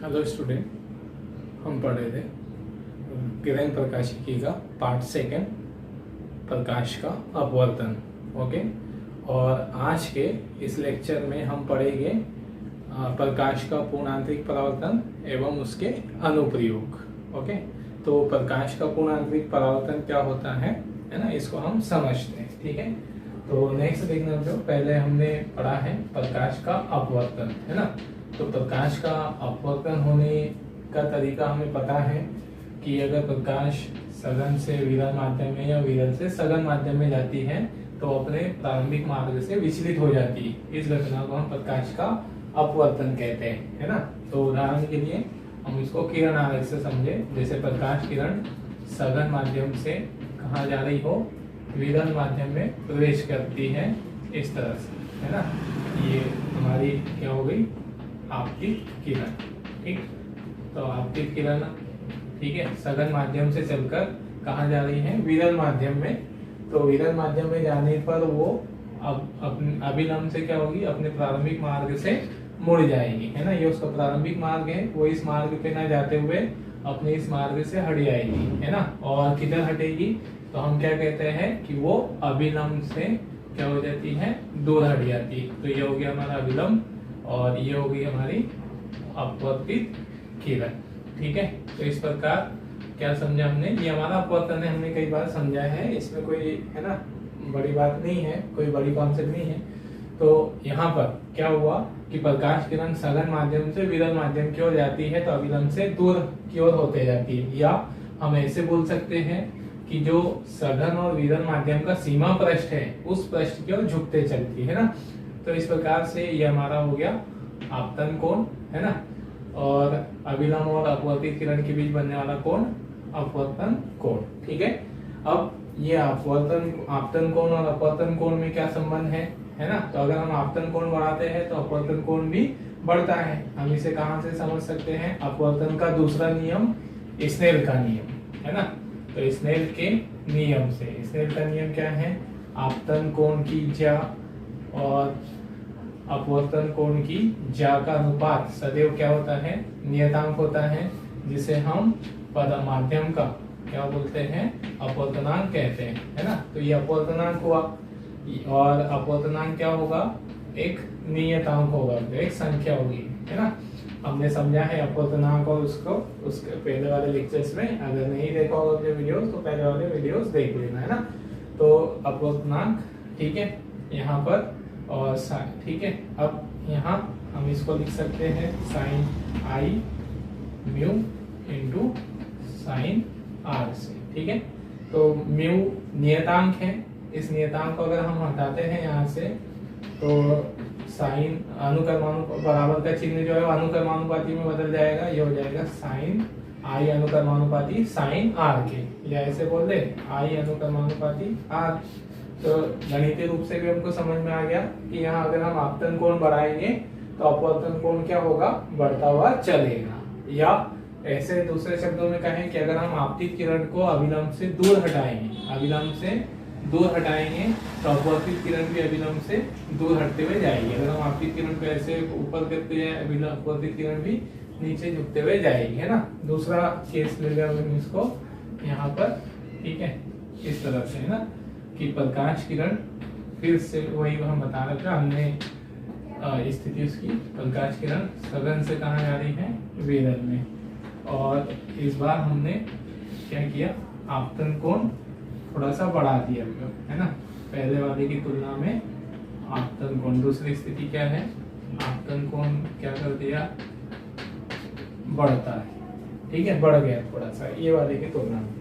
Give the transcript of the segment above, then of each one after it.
Hello student, हम पढ़ रहे थे किरण प्रकाशिकी का पार्ट सेकंड, प्रकाश का अपवर्तन। ओके, और आज के इस लेक्चर में हम पढ़ेंगे प्रकाश का पूर्णांतरिक परावर्तन एवं उसके अनुप्रयोग। ओके, तो प्रकाश का पूर्णांतरिक परावर्तन क्या होता है ना, इसको हम समझते हैं। ठीक है, तो नेक्स्ट देखना जो पहले हमने पढ़ा है प्रकाश का अपवर्तन, है ना। तो प्रकाश का अपवर्तन होने का तरीका हमें पता है कि अगर प्रकाश सघन से विरल माध्यम में या विरल से सघन माध्यम में जाती है तो अपने प्रारंभिक मार्ग से विचलित हो जाती है। इस घटना को हम प्रकाश का अपवर्तन कहते हैं, है ना। तो उदाहरण के लिए हम इसको किरण आरेख से समझे। जैसे प्रकाश किरण सघन माध्यम से कहाँ जा रही हो, विरल माध्यम में प्रवेश करती है, इस तरह से, है ना। ये हमारी क्या हो गई, आपतित किरण। ठीक, तो आपतित किरण, ठीक है, सघन माध्यम से चलकर कहाँ जा रही है, विरल माध्यम में। तो विरल माध्यम में जाने पर वो अब अपने अभिलंब से क्या होगी, अपने प्रारंभिक मार्ग से मुड़ जाएगी, है ना। ये उसका प्रारंभिक मार्ग है, वो इस मार्ग पे ना जाते हुए अपने इस मार्ग से हट जाएगी, है ना। और किधर हटेगी, तो हम क्या कहते हैं कि वो अभिलंब से क्या हो जाती है, दूर हट जाती है। तो ये हो गया हमारा अभिलंब और ये हो गई हमारी अपवर्तित किरण। ठीक है, तो इस प्रकार क्या समझा हमने, ये हमारा अपवर्तन है, हमने कई बार समझा है, इसमें कोई, है ना, बड़ी बात नहीं है, कोई बड़ी कॉन्सेप्ट नहीं है। तो यहाँ पर क्या हुआ कि प्रकाश किरण सघन माध्यम से विरल माध्यम की ओर जाती है तो अभिलंब से दूर की ओर होते जाती है। या हम ऐसे बोल सकते हैं कि जो सघन और विरल माध्यम का सीमा पृष्ठ है उस पृष्ठ की ओर झुकते चलती है ना। तो इस प्रकार से ये हमारा हो गया आपतन कोण, है ना। और अभिलंब और अपवर्तित किरण के बीच बनने वाला कोण अपवर्तन कोण। ठीक है, अब ये आपतन कोण और अपवर्तन कोण में क्या संबंध है ना। तो अगर हम आपतन कोण बढ़ाते हैं तो अपवर्तन कोण भी बढ़ता है। हम इसे कहाँ से समझ सकते हैं, अपवर्तन का दूसरा नियम स्नेल का नियम, है ना। तो स्नेल के नियम से, स्नेल का नियम क्या है, आपतन कोण की ज्या और अपवर्तन कोण की ज्या का अनुपात सदैव क्या होता है, नियतांक होता है, जिसे हम पद माध्यम का क्या बोलते हैं, अपवर्तनांक कहते हैं, है ना। तो ये अपवर्तनांक हुआ और अपवर्तनांक क्या होगा, एक नियतांक होगा, एक संख्या होगी, है ना। हमने समझा है अपवर्तनांक और उसके पहले वाले लेक्चर्स में, अगर नहीं देखा होगा अपने वीडियोस तो पहले वाले वीडियोस देख लेना, है ना। तो अपवर्तनांक, ठीक है, यहाँ पर और ठीक है। अब यहाँ हम इसको लिख सकते हैं sine i mu into sine r से। ठीक है, तो म्यू नियतांक है, इस नियतांक को अगर हम हटाते हैं यहाँ से तो साइन बराबर का चिन्ह जो है वो अनुक्रमानुपाती में बदल जाएगा। ये हो जाएगा साइन आई अनुक्रमानुपाती साइन आर के, या ऐसे बोल दे आई अनुक्रमानुपाती आर। तो गणितीय रूप से भी हमको समझ में आ गया कि यहाँ अगर हम आपतन कोण बढ़ाएंगे तो अपवर्तन कोण क्या होगा, बढ़ता हुआ चलेगा। या ऐसे दूसरे शब्दों में कहें कि अगर हम आपतित किरण को अभिलंब से दूर हटाएंगे तो अपवर्तित किरण भी अभिलंब से दूर हटते हुए जाएगी। अगर हम आपतित किरण को ऐसे ऊपर करते जाए, अपवर्तित किरण भी नीचे झुकते हुए जाएगी, है ना। दूसरा केस ले लिया हमने इसको यहाँ पर, ठीक है, इस तरह से, है ना, कि प्रकाश किरण फिर से वही हम बता रहे थे हमने स्थिति उसकी, प्रकाश किरण सघन से कहाँ जा रही है, विरल में। और इस बार हमने क्या किया, आपतन कोण थोड़ा सा बढ़ा दिया, है ना, पहले वाले की तुलना में। आपतन कोण, दूसरी स्थिति क्या है, आपतन कोण क्या कर दिया, बढ़ता है, ठीक है, बढ़ गया थोड़ा सा ये वाले की तुलना में।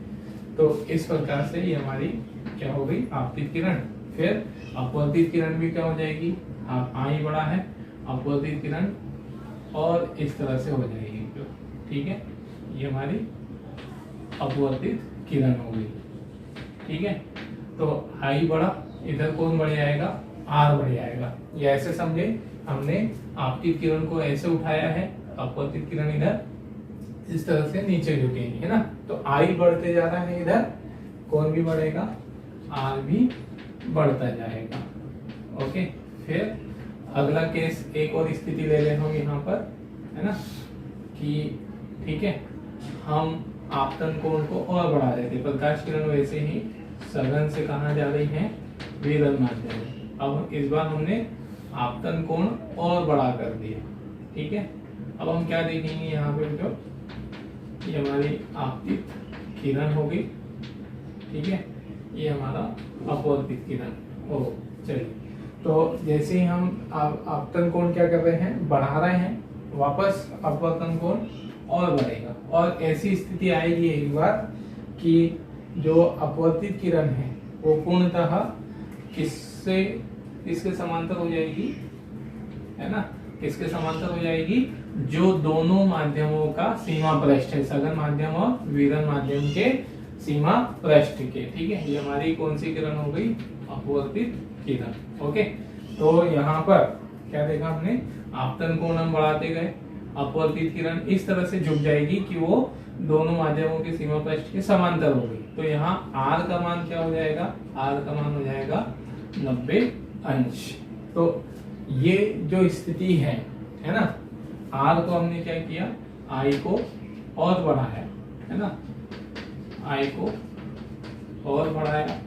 तो इस प्रकार से ये हमारी क्या हो गई, आपतित किरण। फिर अपवर्तित किरण भी क्या हो जाएगी, आई बड़ा है, अपवर्तित किरण और इस तरह से हो जाएगी, ठीक है, ये हमारी अपवर्तित किरण हो गई। ठीक है, तो आई बढ़ा, इधर कौन बढ़ जाएगा, आर बढ़ जाएगा। ये ऐसे समझे, हमने आपतित किरण को ऐसे उठाया है, अपवर्तित किरण इधर इस तरह से नीचे झुकेगी, है ना। तो आई बढ़ते जा रहा है, इधर कौन भी बढ़ेगा, आर भी बढ़ता जाएगा। ओके, फिर अगला केस, एक और स्थिति ले लें हम यहाँ पर, है ना, कि ठीक है हम आपतन कोण को और बढ़ा देते, प्रकाश किरण वैसे ही सघन से कहाँ जा रही है, विरल माध्यम में। अब इस बार हमने आपतन कोण और बड़ा कर दिया, ठीक है। अब हम क्या देखेंगे यहाँ पे जो ये हमारी आपतित किरण होगी, ठीक है, ये हमारा अपवर्तित किरण हो। चलिए, तो जैसे ही हम आपतन कोण क्या कर रहे हैं, बढ़ा रहे हैं, वापस अपवर्तन कोण और बढ़ेगा। और ऐसी स्थिति आएगी एक बार कि जो अपवर्तित किरण है वो पूर्णतः किससे इसके समांतर हो जाएगी, है ना, किसके समांतर हो जाएगी, जो दोनों माध्यमों का सीमा पृष्ठ है, सघन माध्यम और विरल माध्यम के सीमा पृष्ठ के, ठीक है। ये हमारी कौन सी किरण हो गई, अपवर्तित किरण। ओके, तो यहाँ पर क्या देखा हमने, आपतन कोण हम बढ़ाते गए, अपवर्तित किरण इस तरह से झुक जाएगी कि वो दोनों माध्यमों के सीमा पृष्ठ के समांतर हो गई। तो यहाँ R का मान क्या हो जाएगा, R का मान हो जाएगा 90 अंश। तो ये जो स्थिति है ना, R को हमने क्या किया, I को और बढ़ाया, है ना, I को और बढ़ाया,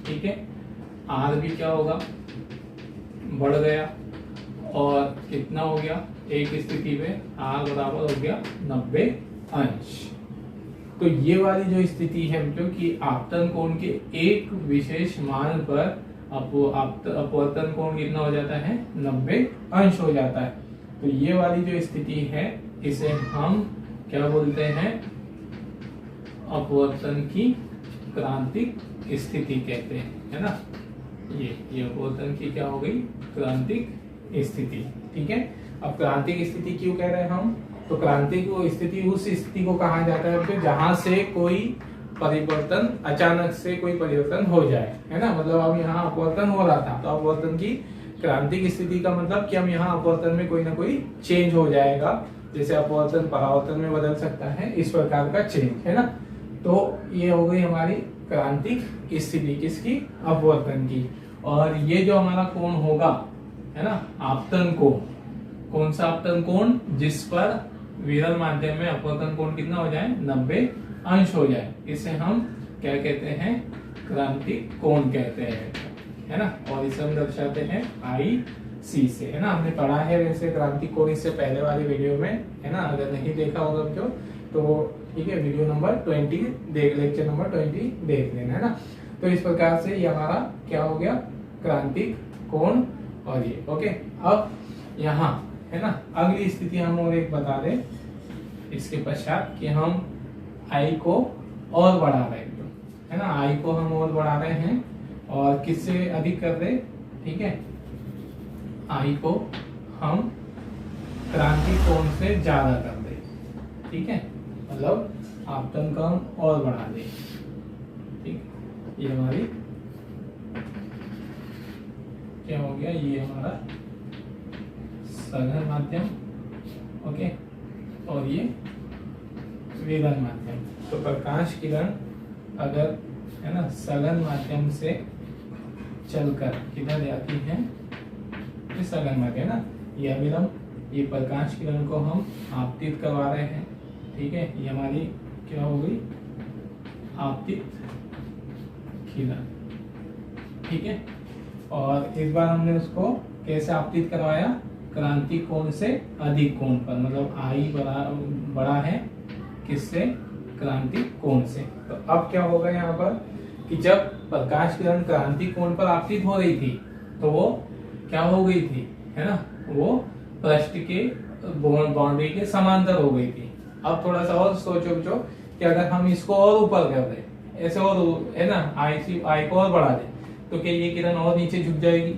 ठीक है। R भी क्या होगा, बढ़ गया, और कितना हो गया, एक स्थिति में R बराबर हो गया 90 अंश। तो ये वाली जो स्थिति है बच्चों कि आपतन कोण के एक विशेष मान पर अपवर्तन कोण कितना हो जाता है, 90 अंश हो जाता है। तो ये वाली जो स्थिति है इसे हम क्या बोलते हैं, अपवर्तन की क्रांतिक स्थिति कहते हैं, है ना। ये अपवर्तन की क्या हो गई, क्रांतिक स्थिति, ठीक है। अब क्रांतिक स्थिति क्यों कह रहे हैं हम, तो क्रांतिक स्थिति उस स्थिति को कहा जाता है जहां से कोई परिवर्तन, अचानक से कोई परिवर्तन हो जाए, है ना। मतलब अब यहाँ अपवर्तन हो रहा था, तो अपवर्तन की क्रांतिक स्थिति का मतलब कि हम यहाँ अपवर्तन में कोई ना कोई चेंज हो जाएगा, जैसे अपवर्तन परावर्तन में बदल सकता है, इस प्रकार का चेंज, है ना। तो ये हो गई हमारी क्रांतिक स्थिति किसकी, अपवर्तन की। और ये जो हमारा कोण होगा, है ना, आपतन कोण, कौन सा आपतन कोण, जिस पर विरल माध्यम में अपवर्तन कोण कितना हो जाए, 90 अंश हो जाए, इसे हम क्या कहते हैं, क्रांतिक कोण कहते हैं, है ना। और इसे हम दर्शाते हैं IC से, है ना। हमने पढ़ा है वैसे क्रांतिक कोण इससे पहले वाली वीडियो में, है ना। अगर नहीं देखा होगा तो ठीक है, वीडियो नंबर 20 लेक्चर नंबर 20 देख लेना, है ना। तो इस प्रकार से ये हमारा क्या हो गया, क्रांतिक कोण। और ये ओके, अब यहाँ है ना अगली स्थिति हम और एक बता दें इसके पश्चात कि हम I को और बढ़ा रहे हैं, है ना। I को हम और बढ़ा रहे हैं और किससे अधिक कर रहे, ठीक है, I को हम क्रांतिक कोण से ज्यादा कर दे, ठीक है, मतलब आपतन का हम और बढ़ा दे, ठीक। ये हमारी क्या हो गया, ये हमारा सघन माध्यम, ओके, और ये विरल माध्यम। तो प्रकाश किरण अगर, है ना, सघन माध्यम से चलकर किधर जाती है, ये सघन माध्यम, ना, ये अविलंब, ये प्रकाश किरण को हम आपतित करवा रहे हैं, ठीक है। ये हमारी क्या हो गई, आपतित किरण, ठीक है। और इस बार हमने उसको कैसे आपतित करवाया, क्रांतिक कोण से अधिक कोण पर, मतलब I बड़ा है किससे, क्रांतिक कोण से। तो अब क्या होगा यहाँ पर कि जब प्रकाश किरण क्रांतिक कोण पर आपतित हो रही थी तो वो क्या हो गई थी, है ना, वो पृष्ठ के बाउंड्री के समांतर हो गई थी। अब थोड़ा सा और सोचो बच्चों कि अगर हम इसको और ऊपर कर दें, ऐसे और, है ना, I को और बढ़ा दें, तो क्या ये किरण और नीचे झुक जाएगी,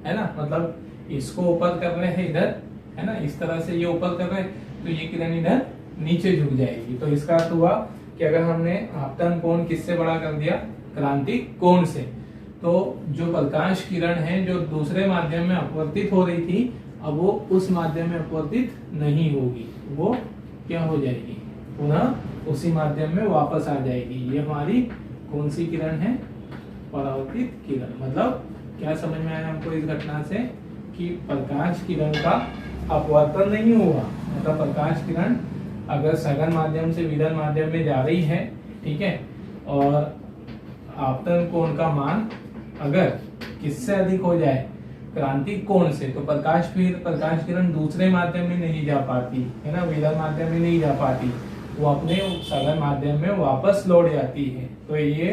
है ना। मतलब इसको ऊपर कर रहे हैं इधर, है ना, इस तरह से ये ऊपर कर रहे हैं, तो ये किरण इधर नीचे झुक जाएगी। तो इसका अर्थ हुआ कि अगर हमने आपतन कोण किससे बड़ा कर दिया, क्रांतिक कोण से, तो जो प्रकाश किरण है जो दूसरे माध्यम में अपवर्तित हो रही थी, अब वो उस माध्यम में अपवर्तित नहीं होगी, वो क्या हो जाएगी, पुनः उसी माध्यम में वापस आ जाएगी। ये हमारी कौन सी किरण है, परावर्तित किरण। मतलब क्या समझ में आया हमको इस घटना से कि प्रकाश किरण का अपवर्तन नहीं हुआ, मतलब प्रकाश किरण अगर सघन माध्यम से विरल माध्यम में जा रही है, ठीक है, और आपतन कोण का मान अगर किससे अधिक हो जाए, क्रांतिक कोण से, तो प्रकाश किरण दूसरे माध्यम में नहीं जा पाती है ना, विरल माध्यम में नहीं जा पाती, वो अपने सघन माध्यम में वापस लौट जाती है। तो ये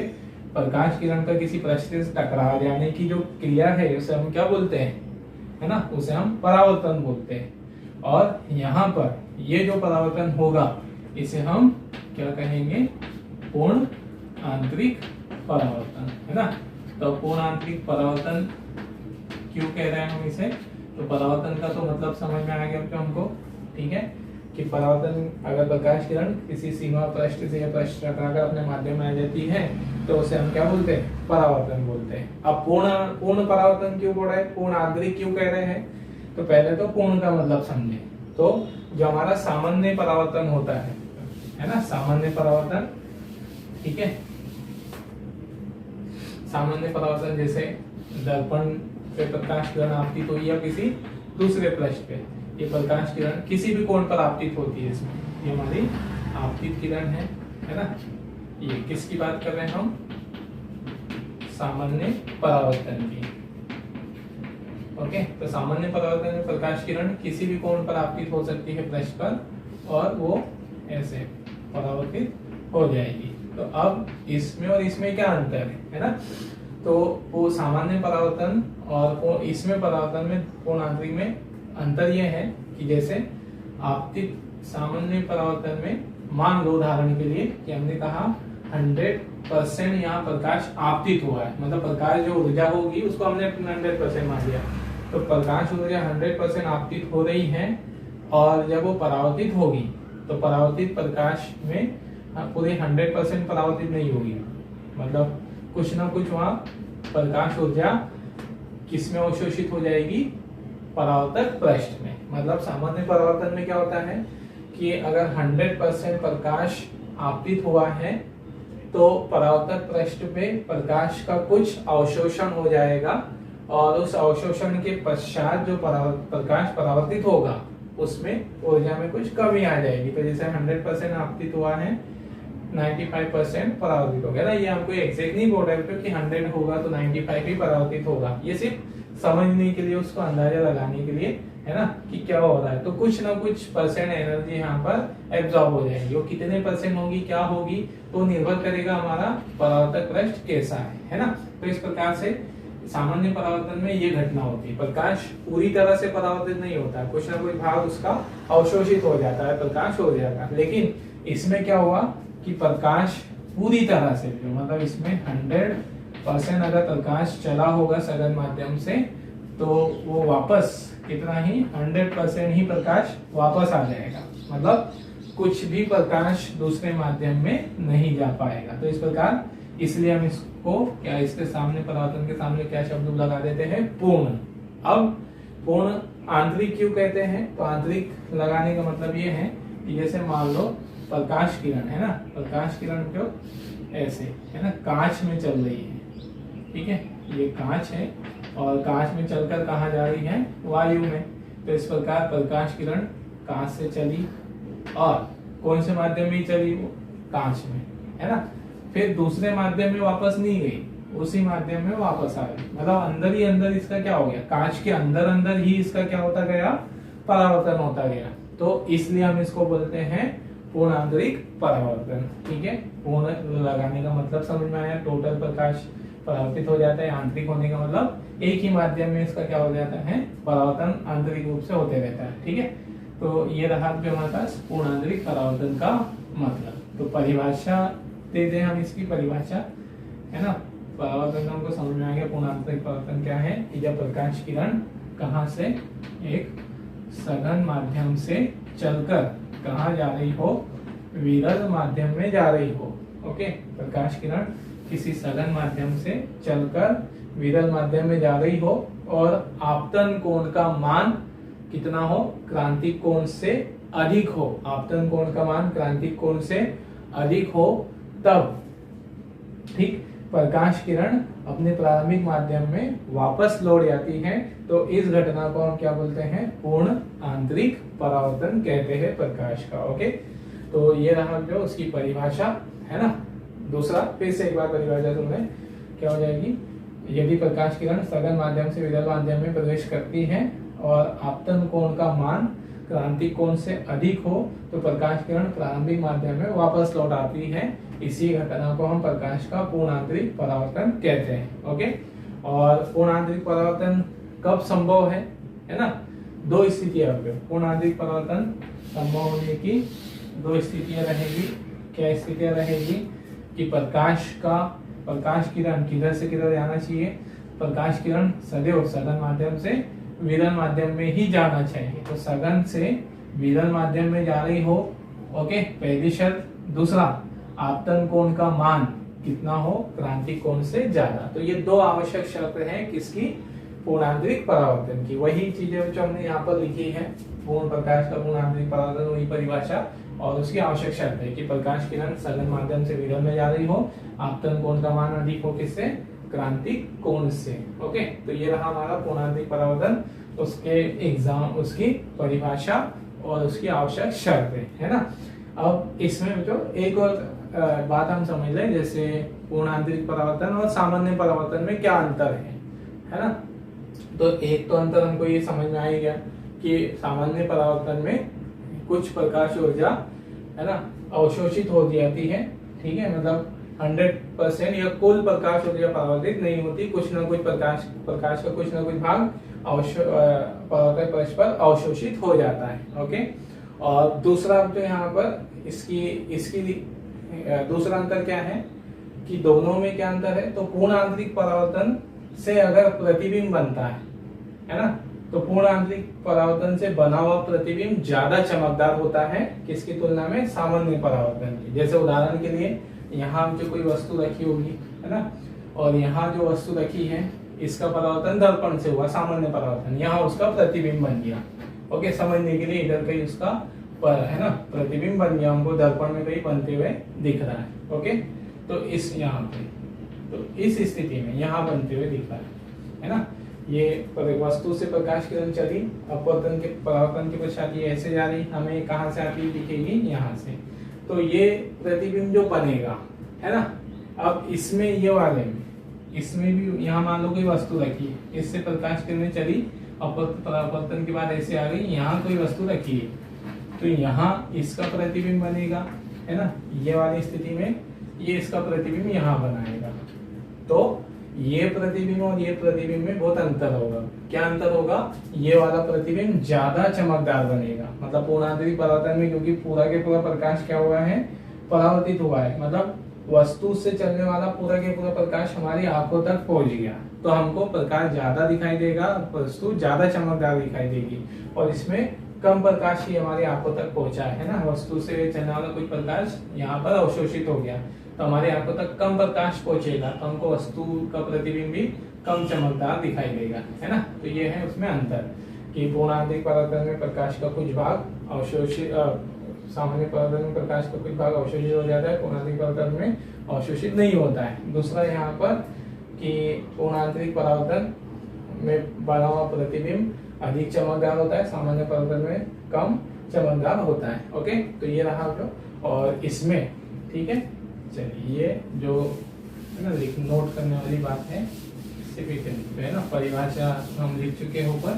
प्रकाश किरण का किसी पृष्ठ से टकरा जाने की जो क्रिया है उसे हम क्या बोलते हैं, है ना, उसे हम परावर्तन बोलते हैं। और यहाँ पर ये जो परावर्तन होगा इसे हम क्या कहेंगे, पूर्ण आंतरिक परावर्तन, है ना। तो पूर्ण आंतरिक परावर्तन क्यों कह रहे हैं हम इसे, तो परावर्तन का तो मतलब समझ में आ गया अब हमको, ठीक है, कि परावर्तन अगर प्रकाश किरण किसी सीमा पृष्ठ से या पृष्ठ टकराकर अपने माध्यम में आ जाती है तो उसे हम क्या बोलते हैं, परावर्तन बोलते हैं। अब पूर्ण परावर्तन क्यों बोल रहे हैं, पूर्ण आंतरिक क्यों कह रहे हैं, तो पहले तो पूर्ण का मतलब समझे। तो जो हमारा सामान्य परावर्तन होता है ना, सामान्य परावर्तन, ठीक है, सामान्य परावर्तन जैसे दर्पण पे प्रकाश किरण आपतित हुई या किसी दूसरे पृष्ठ पे, ये प्रकाश किरण किसी भी कोण पर आपतित होती है, इसमें ये हमारी आपतित किरण है ना। ये किसकी बात कर रहे हैं हम, सामान्य परावर्तन की। ओके, तो सामान्य परावर्तन में प्रकाश किरण किसी भी कोण पर आपतित हो सकती है पृष्ठ पर, और वो ऐसे परावर्तित हो जाएगी। तो अब इसमें और इसमें क्या अंतर है ना, तो वो सामान्य परावर्तन और इसमें परावर्तन में पूर्ण आंतरिक में अंतर यह है कि जैसे आपतित सामान्य परावर्तन में मान लो उदाहरण के लिए कि हमने कहा 100% यहाँ प्रकाश आपतित हुआ है, मतलब प्रकाश जो ऊर्जा होगी उसको हमने 100% मान लिया, तो प्रकाश ऊर्जा 100% आपतित हो रही है, और जब वो परावर्तित होगी तो परावर्तित प्रकाश में पूरे 100% परावर्तित नहीं होगी, मतलब कुछ ना कुछ वहाँ प्रकाश ऊर्जा किसमें अवशोषित हो जाएगी, परावर्तक पृष्ठ में। मतलब सामान्य परावर्तन में क्या होता है कि अगर 100% प्रकाश आपतित हुआ है तो परावर्तक पृष्ठ पे प्रकाश का कुछ अवशोषण हो जाएगा, और उस अवशोषण के पश्चात जो प्रकाश परावर्तित होगा उसमें ऊर्जा में कुछ कमी आ जाएगी। तो जैसे 100% आपतित हुआ है, 95% परावर्तित हो गया ना, ये हमको एग्जैक्ट नहीं बोल रहे क्योंकि 100 होगा तो 95 ही परावर्तित होगा, ये सिर्फ समझने के लिए, उसको अंदाजा लगाने के लिए, है ना, कि क्या हो रहा है। तो कुछ ना कुछ परसेंट एनर्जी यहाँ पर एब्जॉर्ब हो जाएगी, वो कितने परसेंट होगी, क्या होगी, तो निर्भर करेगा हमारा परावर्तक पृष्ठ कैसा है ना। तो इस प्रकार से सामान्य परावर्तन में ये घटना होती है, प्रकाश पूरी तरह से परावर्तित नहीं होता, कुछ ना कुछ भाग उसका अवशोषित हो जाता है, प्रकाश हो जाता है। लेकिन इसमें क्या हुआ कि प्रकाश पूरी तरह से, मतलब इसमें 100% अगर प्रकाश चला होगा सघन माध्यम से, तो वो वापस कितना ही 100% ही प्रकाश वापस आ जाएगा, मतलब कुछ भी प्रकाश दूसरे माध्यम में नहीं जा पाएगा। तो इस प्रकार, इसलिए हम इसको क्या, इसके सामने परावर्तन के सामने क्या शब्द लगा देते हैं, पूर्ण। अब पूर्ण आंतरिक क्यों कहते हैं, तो आंतरिक लगाने का मतलब ये है कि जैसे मान लो प्रकाश किरण है ना, प्रकाश किरण जो ऐसे है ना कांच में चल रही है, ठीक है, ये कांच है और कांच में चलकर कहाँ जा रही है, वायु में। तो इस प्रकार प्रकाश किरण कांच से चली और कौन से माध्यम में चली, वो कांच में, है ना, फिर दूसरे माध्यम में वापस नहीं गई, उसी माध्यम में वापस आ गई, मतलब अंदर ही अंदर इसका क्या हो गया, कांच के अंदर अंदर ही इसका क्या होता गया, परावर्तन होता गया। तो इसलिए हम इसको बोलते हैं पूर्ण आंतरिक परावर्तन, ठीक है। पूर्ण लगाने का मतलब समझ में आया, टोटल प्रकाश परावर्तित हो जाता है, आंतरिक होने का मतलब एक ही माध्यम में इसका क्या हो जाता है, परावर्तन आंतरिक रूप से होते रहता है, ठीक है। तो ये रहा हमारे पास पूर्ण आंतरिक परावर्तन का मतलब। तो परिभाषा दे दें हम इसकी परिभाषा, है ना, परावर्तन का हमको समझ में आ गया। पूर्ण आंतरिक परावर्तन क्या है कि जब प्रकाश किरण कहाँ से, एक सघन माध्यम से चलकर कहाँ जा रही हो, विरल माध्यम में जा रही हो। ओके, प्रकाश किरण किसी सघन माध्यम से चलकर विरल माध्यम में जा रही हो और आपतन कोण का मान कितना हो, क्रांतिक कोण से अधिक हो, आपतन कोण का मान क्रांतिक कोण से अधिक हो, तब ठीक प्रकाश किरण अपने प्रारंभिक माध्यम में वापस लौट जाती है। तो इस घटना को हम क्या बोलते हैं, पूर्ण आंतरिक परावर्तन कहते हैं प्रकाश का। ओके, तो ये रहा जो उसकी परिभाषा है ना। दूसरा फिर से एक बार परिभाषा सुन लें, क्या हो जाएगी, यदि प्रकाश किरण सघन माध्यम से विरल माध्यम में प्रवेश करती है और आपतन कोण का मान क्रांतिक कोण से अधिक हो तो प्रकाश किरण प्रारंभिक माध्यम में वापस लौट आती है। इसी घटना को हम प्रकाश का पूर्ण आंतरिक परावर्तन कहते हैं। ओके, और पूर्ण आंतरिक परावर्तन कब संभव है ना, दो स्थितियां होगी। पूर्ण आंतरिक परावर्तन संभव होने की दो स्थितियां रहेगी। क्या स्थितियां रहेगी कि प्रकाश किरण किधर से किधर जाना चाहिए, प्रकाश किरण सदैव सघन माध्यम से विरल माध्यम में ही जाना चाहिए। तो सघन से विरल माध्यम में जा रही हो, ओके, पहली शर्त। दूसरा, आपतन कोण का मान कितना हो, क्रांतिक कोण से ज्यादा। तो ये दो आवश्यक शर्त हैं किसकी, पूर्ण आंतरिक परावर्तन की। वही चीजें जो हमने यहाँ पर लिखी है, पूर्ण प्रकाश का पूर्ण आंतरिक परावर्तन, वही परिभाषा और उसकी आवश्यक शर्त है कि प्रकाश किरण सघन माध्यम से विरल में जा रही हो, आपतन कोण का मान अधिक हो किससे, क्रांतिक कोण से। ओके, तो ये रहा हमारा पूर्ण आंतरिक परावर्तन, उसके एग्जाम, उसकी परिभाषा और उसकी आवश्यक शर्तें, है ना। अब इसमें जो एक और बात हम समझ लें, जैसे पूर्ण आंतरिक परावर्तन और सामान्य परावर्तन में क्या अंतर है ना। तो एक तो अंतर हमको ये समझ में आ ही गया कि सामान्य परावर्तन में कुछ प्रकाश ऊर्जा है ना अवशोषित हो जाती है, ठीक है, मतलब 100% या कुल प्रकाश ऊर्जा परावर्तित नहीं होती, कुछ ना कुछ प्रकाश का कुछ ना कुछ भाग परावर्तक पक्ष पर अवशोषित हो जाता है। ओके, और दूसरा जो यहाँ पर इसकी दूसरा अंतर क्या है कि दोनों में क्या अंतर है, तो पूर्ण आंतरिक परावर्तन से अगर प्रतिबिंब बनता है ना, तो पूर्ण आंतरिक परावर्तन से बना हुआ प्रतिबिंब ज्यादा चमकदार होता है किसकी तुलना में, सामान्य परावर्तन की। जैसे उदाहरण के लिए यहाँ जो कोई वस्तु रखी होगी है ना, और यहाँ जो वस्तु रखी है इसका परावर्तन दर्पण से हुआ, सामान्य परावर्तन, यहाँ उसका प्रतिबिंब बन गया। ओके, समझने के लिए इधर कहीं उसका है ना प्रतिबिंब बन गया, हमको दर्पण में कहीं बनते हुए दिख रहा है। ओके, तो इस यहाँ पे, तो इस स्थिति में यहाँ बनते हुए दिख रहा है ना। ये वस्तु से प्रकाश किरण चली, अपवर्तन के परावर्तन के पश्चात ये ऐसे जा रही, हमें कहाँ से आती दिखेगी, यहाँ से। तो ये प्रतिबिंब जो बनेगा है ना, अब इसमें ये वाले में, इसमें भी यहाँ मान लो कोई वस्तु रखी है, इससे प्रकाश किरणें चली, अपवर्तन के बाद ऐसे आ गई, यहाँ कोई वस्तु रखी है, तो यहाँ इसका प्रतिबिंब बनेगा है ना। ये वाली स्थिति में ये इसका प्रतिबिंब यहाँ बनाएगा, तो ये प्रतिबिंब और ये प्रतिबिंब में बहुत अंतर होगा। क्या अंतर होगा, ये वाला प्रतिबिंब ज्यादा चमकदार बनेगा, मतलब पूर्ण आंतरिक परावर्तन में, क्योंकि पूरा के पूरा प्रकाश क्या हुआ है, परावर्तित हुआ है, मतलब वस्तु से चलने वाला पूरा के पूरा प्रकाश हमारी आंखों तक पहुंच गया, तो हमको प्रकाश ज्यादा दिखाई देगा, वस्तु ज्यादा चमकदार दिखाई देगी। और इसमें कम प्रकाश ही हमारी आंखों तक पहुंचा है ना, वस्तु से चलने वाला कुछ प्रकाश यहाँ पर अवशोषित हो गया, तो हमारी आंखों तक कम प्रकाश पहुंचेगा, तो हमको वस्तु का प्रतिबिंब भी कम चमकदार दिखाई देगा, है ना। तो ये है उसमें अंतर कि पूर्ण आंतरिक परावर्तन में प्रकाश का कुछ भाग अवशोषित, सामान्य परावर्तन में प्रकाश का कुछ भाग अवशोषित हो जाता है, पूर्ण आंतरिक परावर्तन में अवशोषित नहीं होता है। दूसरा यहाँ पर कि पूर्ण आंतरिक परावर्तन में बना हुआ प्रतिबिंब अधिक चमकदार होता है, सामान्य परावर्तन में कम चमकदार होता है। ओके, तो ये रहा जो, और इसमें ठीक है, चलिए ये जो है ना नोट करने वाली बात है, सिर्फ है ना, परिभाषा हम लिख चुके हैं ऊपर,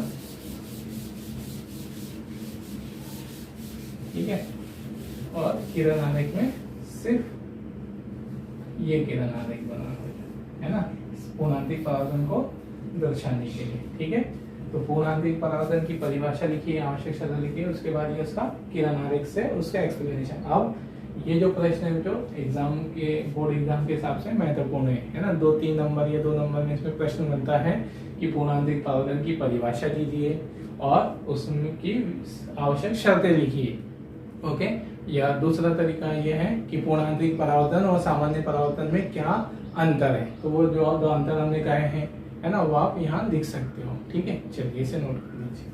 ठीक है, और किरण आरेख में सिर्फ ये किरण आरेख बना है ना, पूर्ण आंतरिक परावर्तन को दर्शाने के लिए, ठीक है। तो पूर्ण आंतरिक परावर्तन की परिभाषा लिखी है, आवश्यक शर्त लिखी है, उसके बाद ये उसका किरण आरेख से उसका एक्सप्लेनेशन। अब ये जो प्रश्न है जो एग्जाम के, बोर्ड एग्जाम के हिसाब से महत्वपूर्ण है ना, 2-3 नंबर या 2 नंबर में इसमें प्रश्न बनता है कि पूर्ण आंतरिक परावर्तन की परिभाषा कीजिए और उसमें की आवश्यक शर्तें लिखिए। ओके, या दूसरा तरीका ये है कि पूर्ण आंतरिक परावर्तन और सामान्य परावर्तन में क्या अंतर है, तो वो जो दो अंतर हमने कहे हैं है ना, वो आप यहाँ लिख सकते हो, ठीक है। चलिए इसे नोट कर लीजिए।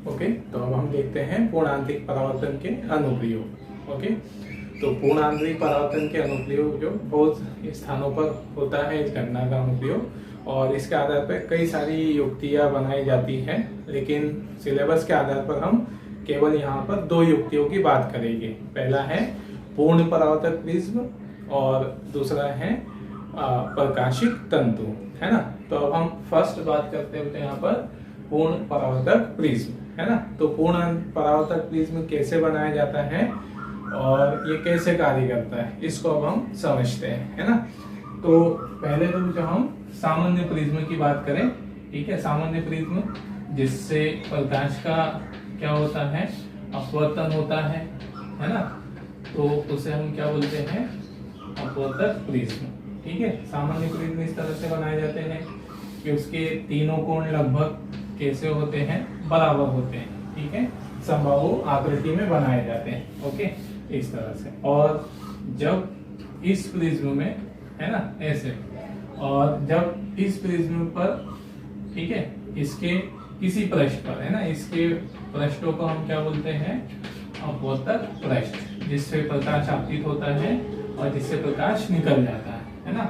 ओके, तो अब हम देखते हैं पूर्ण आंतरिक परावर्तन के अनुप्रयोग। ओके, तो पूर्ण आंतरिक परावर्तन के अनुप्रयोग जो बहुत स्थानों पर होता है इस घटना का अनुप्रयोग, और इसके आधार पर कई सारी युक्तियां बनाई जाती हैं, लेकिन सिलेबस के आधार पर हम केवल यहाँ पर 2 युक्तियों की बात करेंगे। पहला है पूर्ण परावर्तक प्रिज्म और दूसरा है प्रकाशिक तंतु, है ना। तो अब हम फर्स्ट बात करते हैं यहाँ पर पूर्ण परावर्तक प्रिज्म, है ना। तो पूर्ण परावर्तक प्रिज्म कैसे बनाया जाता है और ये कैसे कार्य करता है, इसको अब हम समझते हैं, है ना। तो पहले तो जो हम सामान्य प्रिज्म की बात करें, ठीक है। सामान्य प्रिज्म जिससे प्रकाश का क्या होता है, अपवर्तन होता है ना। तो उसे हम क्या बोलते हैं, अपवर्तक प्रिज्म, ठीक है। सामान्य प्रिज्म इस तरह से बनाए जाते हैं कि उसके तीनों कोण लगभग कैसे होते हैं, बराबर होते हैं, ठीक है। समबाहु आकृति में बनाए जाते हैं, ओके, इस तरह से। और जब इस प्रिज्म में, है ना, ऐसे, और जब इस प्रिज्म पर, ठीक है, इसके किसी पृष्ठ पर, है ना, इसके पृष्ठों को हम क्या बोलते हैं, अपवर्तक पृष्ठ, जिससे प्रकाश आपतित होता है और जिससे प्रकाश निकल जाता है ना।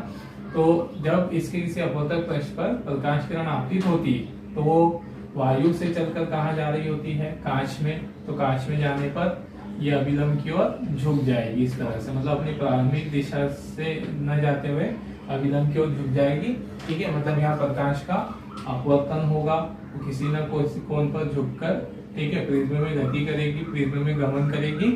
तो जब इसके किसी अपवर्तक पृष्ठ पर प्रकाश किरण आपतित होती है तो वो वायु से चलकर कहाँ जा रही होती है, कांच में। तो कांच में जाने पर ये अभिलंब की ओर झुक जाएगी इस तरह से, मतलब अपनी प्रारंभिक दिशा से न जाते हुए अभिलंब की ओर झुक जाएगी, ठीक है। मतलब यहाँ प्रकाश का अपवर्तन होगा, किसी न किसी कोण पर झुककर, ठीक है, प्रिज्म में गति करेगी, प्रिज्म में गमन करेगी,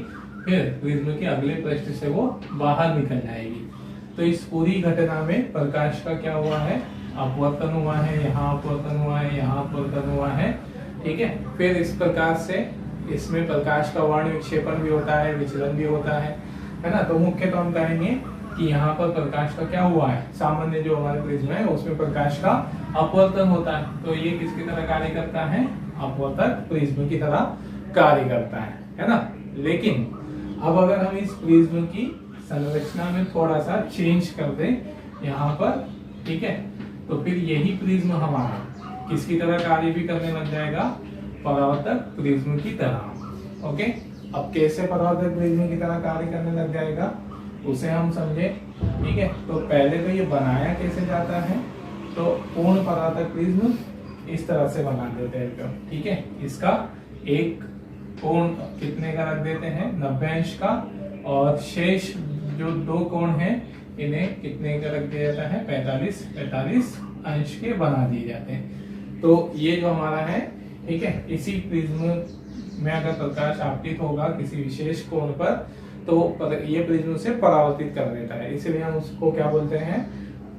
फिर प्रिज्म के अगले पृष्ठ से वो बाहर निकल जाएगी। तो इस पूरी घटना में प्रकाश का क्या हुआ है, अपवर्तन हुआ है, यहाँ अपवर्तन हुआ है, यहाँ अपवर्तन हुआ है, ठीक है। फिर इस प्रकार से इसमें प्रकाश का वर्ण विक्षेपण भी होता है, विचलन भी होता है ना। तो मुख्य तो हम कहेंगे कि यहाँ पर प्रकाश का क्या हुआ है, सामान्य जो हमारे प्रिज्म है उसमें प्रकाश का अपवर्तन होता है। तो ये किसकी तरह कार्य करता है, अपवर्तक प्रिज्म की तरह कार्य करता है ना। लेकिन अब अगर हम इस प्रिज्म की संरचना में थोड़ा सा चेंज कर दें यहाँ पर, ठीक है, तो फिर यही प्रिज्म हमारा किसकी तरह कार्य भी करने लग जाएगा, परावर्तक प्रिज्म की तरह, ओके। अब कैसे परावर्तक प्रिज्म की तरह कार्य करने लग जाएगा उसे हम समझे, ठीक है। तो पहले तो ये बनाया कैसे जाता है, तो पूर्ण परावर्तक प्रिज्म इस तरह से बना देते हैं, ठीक है। इसका एक कोण कितने का रख देते हैं, 90 अंश का, और शेष जो 2 कोण हैं इन्हें कितने का रख दिया जाता है, 45 अंश के बना दिए जाते हैं। तो ये जो हमारा है, ठीक है, इसी प्रिज्म में अगर प्रकाश आपतित होगा किसी विशेष कोण पर तो ये प्रिज्म से परावर्तित कर देता है, इसलिए हम उसको क्या बोलते हैं,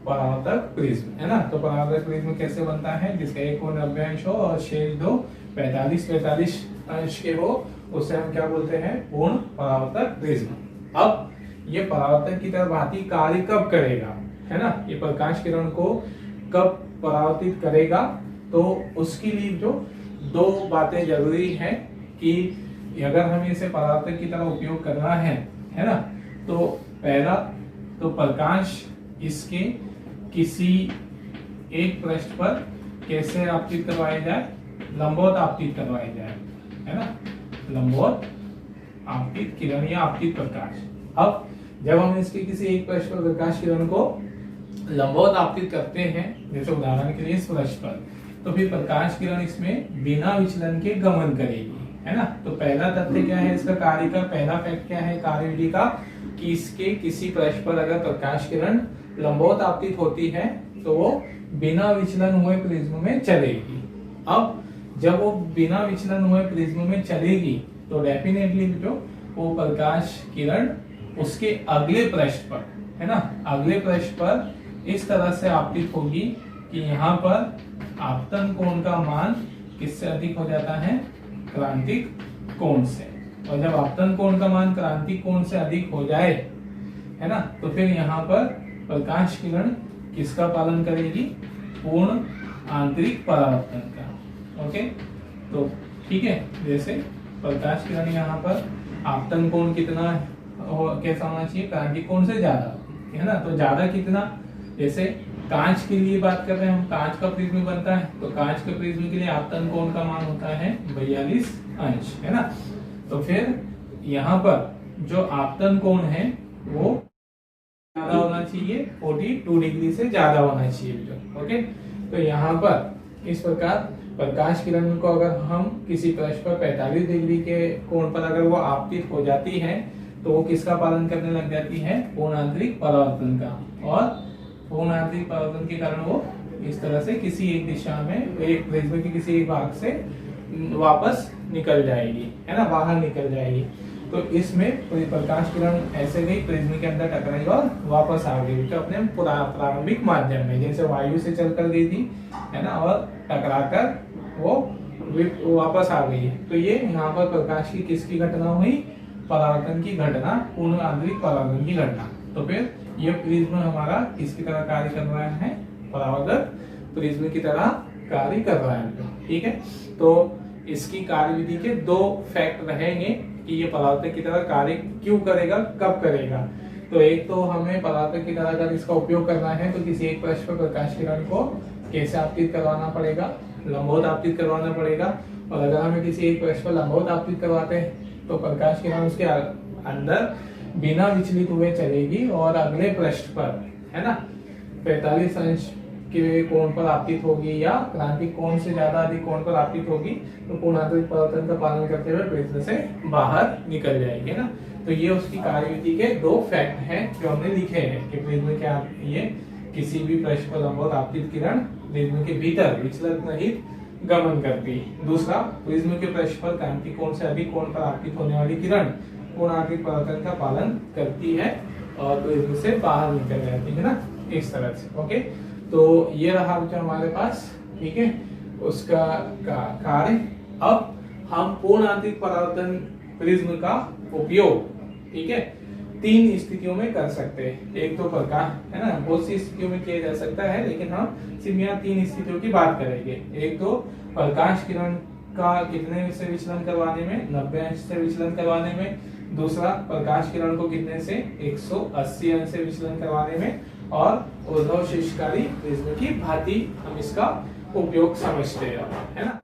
परावर्तक प्रिज्म, है ना। तो परावर्तक प्रिज्म कैसे बनता है, जिसका एक कोण 90 अंश हो और शेष 2 45 अंश के हो, उसे हम क्या बोलते हैं, पूर्ण परावर्तक प्रिज्म। अब ये परावर्तक की तरह भांति कार्य कब करेगा, है ना, ये प्रकाश किरण को कब परावर्तित करेगा, तो उसके लिए जो 2 बातें जरूरी है कि अगर हमें इसे परावर्तक की तरह उपयोग करना है ना, तो पहला तो प्रकाश इसके किसी एक पृष्ठ पर कैसे आपतित करवाई जाए, लंबवत आपतित करवाई जाए, है ना, लंबवत आपतित किरण या आपतित प्रकाश। अब जब हम इसके किसी एक पृष्ठ पर प्रकाश किरण को लंबवत आपतित करते हैं, जैसे उदाहरण के लिए इस पृष्ठ पर, तो फिर प्रकाश किरण इसमें बिना विचलन के गमन करेगी, है ना। तो पहला तथ्य क्या है इसका कार्य का, पहला फैक्ट क्या है कार्यविधि का, कि इसके किसी पृष्ठ पर अगर प्रकाश किरण लंबवत आपतित होती है तो वो बिना विचलन हुए प्रिज्म में चलेगी। अब जब वो बिना विचलन हुए प्रिज्म में चलेगी तो डेफिनेटली जो वो प्रकाश किरण उसके अगले पृष्ठ पर, है ना, अगले पृष्ठ पर इस तरह से आपतित होगी कि यहाँ पर आपतन कोण का मान किससे अधिक हो जाता है, क्रांतिक कोण से। और जब आपतन कोण का मान क्रांतिक कोण से अधिक हो जाए, है ना, तो फिर यहाँ पर प्रकाश किरण किसका पालन करेगी, पूर्ण आंतरिक परावर्तन का, ओके। तो ठीक है, जैसे प्रकाश किरण यहाँ पर आपतन कोण कितना कैसा होना चाहिए, क्रांतिक कोण से ज्यादा, है ना। तो ज्यादा कितना, जैसे कांच के लिए बात कर रहे हैं हम, कांच का प्रिज्म बनता है, तो कांच के प्रिज्म के लिए आपतन कोण का मान होता है 42 अंश, है ना। तो फिर यहाँ पर जो आपतन कोण है वो ज्यादा होना चाहिए, 42 डिग्री से ज्यादा होना चाहिए बेटा। ओके, तो यहाँ पर इस प्रकार प्रकाश किरण को अगर हम किसी पृष्ठ पर 45 डिग्री के कोण पर अगर वो आपतित हो जाती है तो वो किसका पालन करने लग जाती है, पूर्ण आंतरिक परावर्तन का। और पूर्ण आंतरिक परावर्तन के कारण वो इस तरह से किसी एक दिशा में, एक प्रिज्म के किसी एक भाग से वापस निकल जाएगी, है ना, बाहर निकल जाएगी। तो इसमें प्रकाश किरण ऐसे गई, प्रिज्म के अंदर टकराई और वापस आ गई तो अपने प्रारंभिक माध्यम में, जैसे वायु से चलकर गई थी, है ना, और टकराकर वो वापस आ गई है। तो ये यहाँ पर प्रकाश की किसकी घटना हुई, परावर्तन की घटना, पूर्ण आंतरिक परावर्तन की घटना। तो फिर ये प्रिज्म हमारा किसकी तरह कार्य कर रहा है, परावर्तक प्रिज्म की तरह कार्य कर रहा है। ठीक है, तो इसकी कार्यविधि के दो फैक्ट रहेंगे कि ये परावर्तक की तरह कार्य क्यों करेगा, कब करेगा। तो एक तो हमें परावर्तक की तरह अगर इसका उपयोग करना है तो किसी एक पृष्ठ पर प्रकाश किरण को कैसे आपतित करवाना पड़ेगा, लंबवत आपतित करवाना पड़ेगा। और अगर हमें किसी एक पृष्ठ पर लंबवत आपतित करवाते हैं तो प्रकाश किरण उसके अंदर बिना विचलित हुए चलेगी और अगले पृष्ठ पर, है ना, 45 अंश के कोण पर आपतित होगी या क्रांतिक कोण से ज्यादा अधिक कोण पर आपतित होगी तो पूर्ण आंतरिक परावर्तन का पालन करते हुए प्रिज्म से बाहर निकल जाएगी, है ना। तो ये उसकी कार्यविधि के दो फैक्ट हैं जो हमने लिखे हैं कि प्रिज्म क्या, ये किसी भी पृष्ठ पर लंबवत आपतित किरण प्रिज्म के भीतर विचलित रहित गमन करती है। दूसरा, प्रिज्म के पृष्ठ पर क्रांतिक कोण से अधिक कोण पर आपतित होने वाली किरण पूर्ण आंतरिक परावर्तन का पालन करती है और प्रिज्म से बाहर निकल जाती है ना, इस तरह से। ओके, तो ये रहा जो हमारे पास, ठीक है, उसका कार्य। अब हम पूर्ण आंतरिक परावर्तन प्रिज्म का उपयोग, ठीक है, तीन स्थितियों में कर सकते हैं। एक तो प्रकाश, है ना, बहुत सी स्थितियों में किया जा सकता है लेकिन हम सिर्फ यहाँ तीन स्थितियों की बात करेंगे। एक तो प्रकाश किरण का कितने से विचलन करवाने में, 90 अंश से विचलन करवाने में। दूसरा, प्रकाश किरण को कितने से, 180 अंश से विचलन करवाने में। और ऊर्ध्व शीर्षकारी प्रिज्म की भांति हम इसका उपयोग समझते हैं, है ना।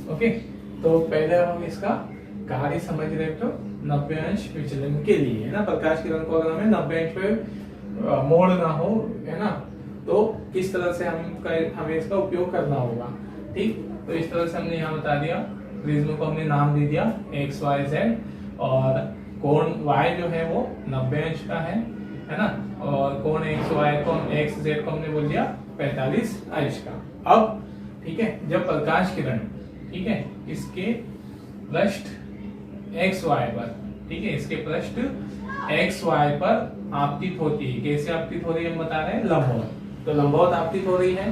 ओके, तो पहले हम इसका कार्य समझ रहे तो 90 अंश विचलन के लिए, है ना, प्रकाश किरण को अगर हमें 90 अंश पे मोड़ना हो, है ना, तो किस तरह से हमें इसका उपयोग करना होगा। ठीक, तो इस तरह से हमने यहाँ बता दिया, प्रिज्म को हमने नाम दे दिया एक्स वाई जेड, और कोण y जो है वो 90 अंश का है ना, और कोण एक्स वाई को, एक्स जेड को हमने बोल दिया 45 अंश का। अब ठीक है, जब प्रकाश किरण, ठीक है, इसके पृष्ठ एक्स वाई पर, ठीक है, इसके पृष्ठ एक्स वाई पर आपतित होती है। कैसे आपतित हो रही है हम बता रहे हैं, लंबवत। तो लंबवत आपतित हो रही है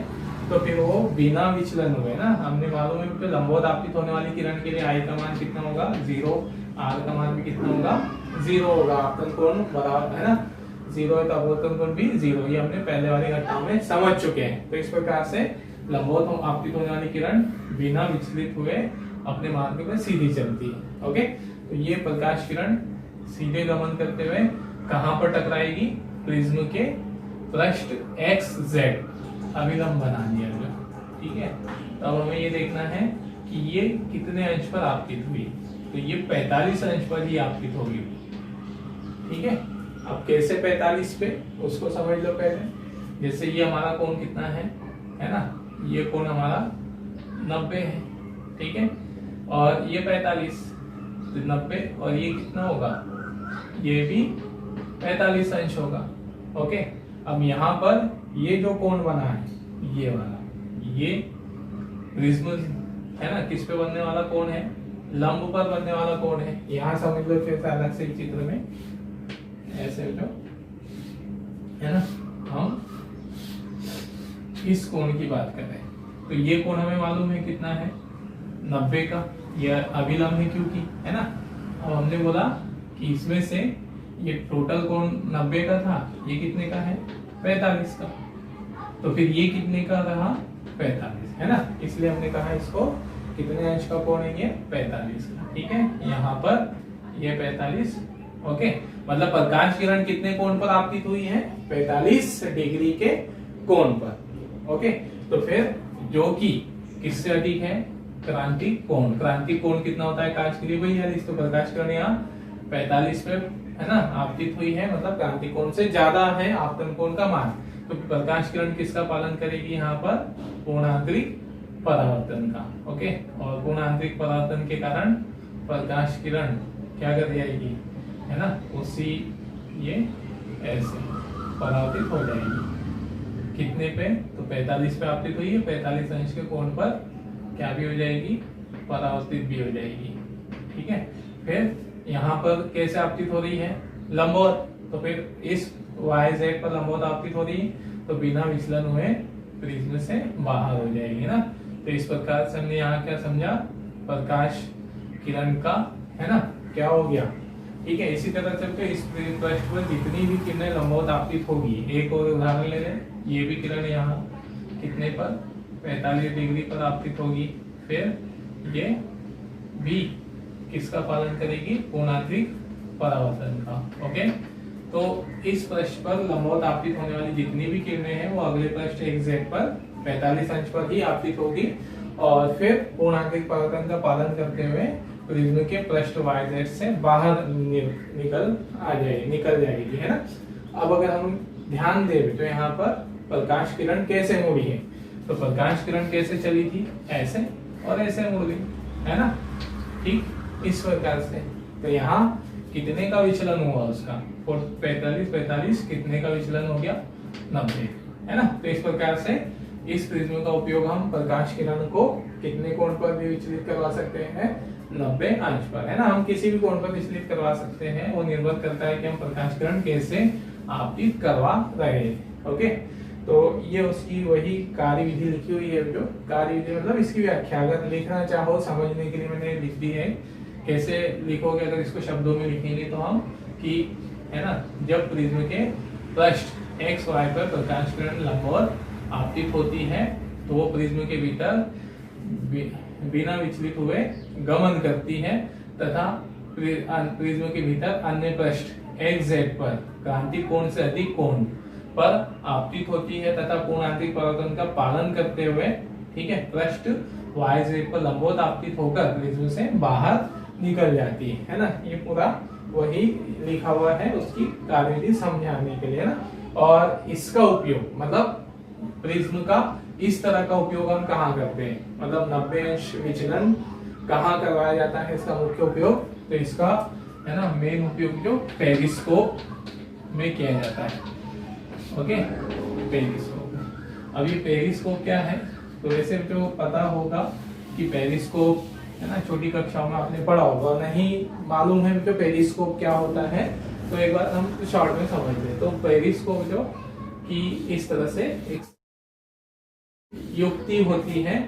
तो फिर वो बिना विचलन हुए ना, हमने मालूम है कि लंबवत आपतित होने वाली किरण के लिए आई का मान कितना होगा, 0, आर का मान भी कितना होगा, 0 होगा। आपतन कोण बराबर, है ना, 0 है तो अवतरण कोण भी 0। ये हमने पहले वाली घटना में समझ चुके हैं। तो इस प्रकार से लंबवत आपतित होने वाली किरण बिना विचलित हुए अपने मार्ग में सीधी चलती है। ओके, तो ये प्रकाश किरण सीधे गमन करते हुए कहाँ पर टकराएगी, प्रिज्म के पृष्ठ एक्स जेड अभिलंब बना दिया गया। ठीक है, तो अब हमें ये देखना है कि ये कितने अंश पर आपतित हुई। तो ये 45 अंश पर ही आपतित होगी। ठीक है, अब कैसे 45 पे, उसको समझ लो पहले। जैसे ये हमारा कोण कितना है ना, ये कोण हमारा 90 है, ठीक है, और ये 45, तो 90 और ये कितना होगा, ये भी 45 अंश होगा। ओके, अब यहाँ पर ये जो कोण बना है, ये वाला, ये प्रिज्म है ना, किस पे बनने वाला कोण है, लंब पर बनने वाला कोण है। यहाँ समझ लो फिर से अलग से चित्र में ऐसे जो है ना, हम इस कोण की बात कर रहे हैं। तो ये कोण हमें मालूम है कितना है, 90 का। यह अभिलंब है क्योंकि, है ना। अब हमने बोला कि इसमें से ये टोटल कोण 90 का था, ये कितने का है, 45 का। तो फिर ये कितने का रहा, 45, है ना। इसलिए हमने कहा इसको कितने अंश का कोण है, ये 45 का। ठीक है, यहाँ पर ये 45। ओके, मतलब प्रकाश किरण कितने कोण पर आपतित हुई है, 45 डिग्री के कोण पर। ओके, तो फिर जो कि किससे अधिक है, क्रांतिक कोण। क्रांतिक कोण कितना होता है कांच के लिए, वही 40। तो प्रकाश किरण यहाँ 45 पे है ना आपतित हुई है, मतलब क्रांतिक कोण से ज्यादा है आपतन कोण का मान। तो प्रकाश किरण किसका पालन करेगी यहाँ पर, कोणांतरिक परावर्तन का। ओके, और कोणांतरिक परावर्तन के कारण प्रकाश किरण क्या कर जाएगी, है ना, उसी ये ऐसे परावर्तित हो जाएगी। कितने पे, तो 45 पे आपतित हुई है, 45 अंश के कोण पर क्या भी हो जाएगी, परावर्तित भी हो जाएगी। ठीक है, फिर यहाँ पर कैसे आपतित हो रही है, लंबवत। तो फिर इस YZ पर लंबवत आपतित हो रही है, तो बिना विचलन हुए प्रिज्म से बाहर हो जाएगी ना। तो इस प्रकार से हमने यहाँ क्या समझा, प्रकाश किरण का है ना क्या हो गया। ठीक है, इसी तरह से इस पृष्ठ पर जितनी भी किरणें लंबवत आपतित होगी, एक और उदाहरण ले लें, ये भी किरण यहाँ कितने पर, 45 डिग्री पर आपतित होगी। फिर ये भी किसका पालन करेगी, कोणांतरिक परावर्तन का। ओके, तो इस पृष्ठ पर लंबवत आपतित होने वाली जितनी भी किरणें हैं वो अगले पृष्ठ XZ पर 45 अंश पर ही आपतित होगी, और फिर कोणांतरिक परावर्तन का पालन करते हुए प्रिज्म के पृष्ठ YZ से बाहर निकल जाएगी, है ना। अब अगर हम ध्यान दें तो यहाँ पर प्रकाश किरण कैसे मुड़ी है, तो प्रकाश किरण कैसे चली थी, ऐसे और ऐसे मुड़ गई, है ना। ठीक, इस प्रकार से। तो यहाँ कितने का विचलन हुआ उसका, 45 कितने का विचलन हो गया, 90, है ना। तो इस प्रकार से इस प्रिज्म का उपयोग हम प्रकाश किरण को कितने कोण पर भी विचलित करवा सकते हैं, 90 अंश पर, है ना। हम किसी भी कोण पर विचलित करवा सकते हैं, वो निर्भर करता है कि हम प्रकाश किरण कैसे आपतित करवा रहे हैं। ओके, तो ये उसकी वही कार्य विधि लिखी हुई है, जो कार्य विधि मतलब इसकी व्याख्या अगर लिखना चाहो समझने के लिए मैंने लिख दी है। कैसे लिखोगे, अगर इसको शब्दों में लिखेंगे तो हम कि है ना, जब प्रिज्म के पृष्ठ XY पर प्रकाश किरण लंबवत आपतित होती है तो वो प्रिज्म के भीतर बिना विचलित हुए गमन करती है, तथा प्रिज्म के भीतर अन्य पृष्ठ XZ पर क्रांतिक कोण से अधिक कोण पर आपतित होती है, तथा कोणांतरिक परावर्तन का पालन करते हुए, ठीक है, पृष्ठ YZ पर लंबवत आपतित होकर प्रिज्म से बाहर निकल जाती है ना। ये पूरा वही लिखा हुआ है उसकी कार्यविधि समझाने के लिए ना। और इसका उपयोग मतलब प्रिज्म का इस तरह का उपयोग हम कहाँ करते हैं, मतलब 90 अंश विचलन कहाँ करवाया जाता है, इसका मुख्य उपयोग, तो इसका है ना मेन उपयोग जो पेरिस्कोप में किया जाता है। Okay, periscope. अब ये पेरिस्कोप क्या है, तो वैसे जो पता होगा कि पेरिस्कोप है ना, छोटी कक्षाओं में आपने पढ़ा होगा, नहीं मालूम है तो पेरिस्कोप क्या होता है, तो एक बार हम शॉर्ट में समझ लें। तो पेरिस्कोप जो कि इस तरह से एक युक्ति होती है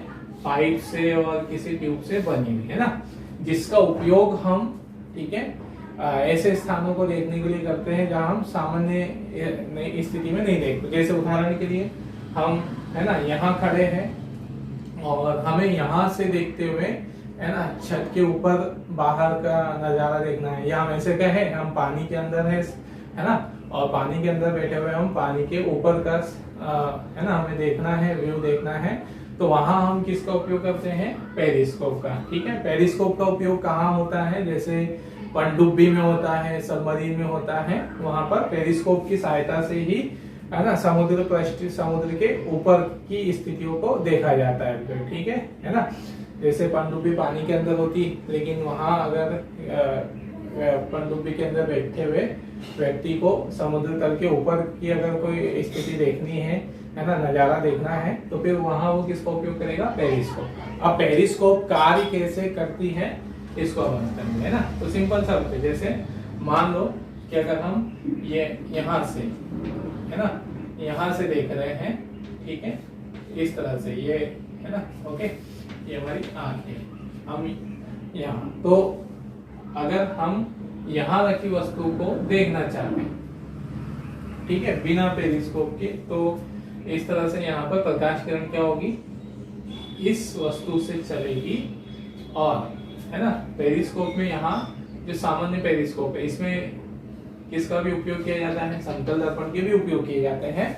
पाइप से और किसी ट्यूब से बनी हुई, है ना, जिसका उपयोग हम, ठीक है, ऐसे स्थानों को देखने के लिए करते हैं जहां हम सामान्य स्थिति में नहीं देखते। जैसे उदाहरण के लिए हम है ना यहाँ खड़े हैं और हमें यहाँ से देखते हुए है ना छत के ऊपर बाहर का नजारा देखना है, या हम ऐसे कहें हम पानी के अंदर है ना, और पानी के अंदर बैठे हुए हम पानी के ऊपर का है ना हमें देखना है, व्यू देखना है, तो वहां हम किसका उपयोग करते हैं, पेरिस्कोप का। ठीक है, पेरिस्कोप का उपयोग कहाँ होता है, जैसे पनडुब्बी में होता है, सबमरीन में होता है, वहां पर पेरिस्कोप की सहायता से ही है ना समुद्र पृष्ठ, समुद्र के ऊपर की स्थितियों को देखा जाता है। ठीक है ना, जैसे पनडुब्बी पानी के अंदर होती, लेकिन वहां अगर पनडुब्बी के अंदर बैठे हुए व्यक्ति को समुद्र तल के ऊपर की अगर कोई स्थिति देखनी है ना, नजारा देखना है, तो फिर वहां वो किसका उपयोग करेगा, पेरिस्कोप। अब पेरिस्कोप कार्य कैसे करती है इसको हम समझेंगे, है ना। तो सिंपल सा होता है, जैसे मान लो कि अगर हम ये यहाँ से है ना, यहाँ से देख रहे हैं, ठीक है, इस तरह से ये है ना, ओके, ये हमारी आंख है, हम यहाँ, तो अगर हम यहाँ रखी वस्तु को देखना चाहते हैं, ठीक है, बिना पेरिस्कोप के, तो इस तरह से यहाँ पर प्रकाश किरण क्या होगी, इस वस्तु से चलेगी, और है ना पेरिस्कोप में यहाँ जो सामान्य पेरिस्कोप है इसमें किसका भी उपयोग किया जाता है, समतल दर्पण के भी उपयोग किए जाते हैं,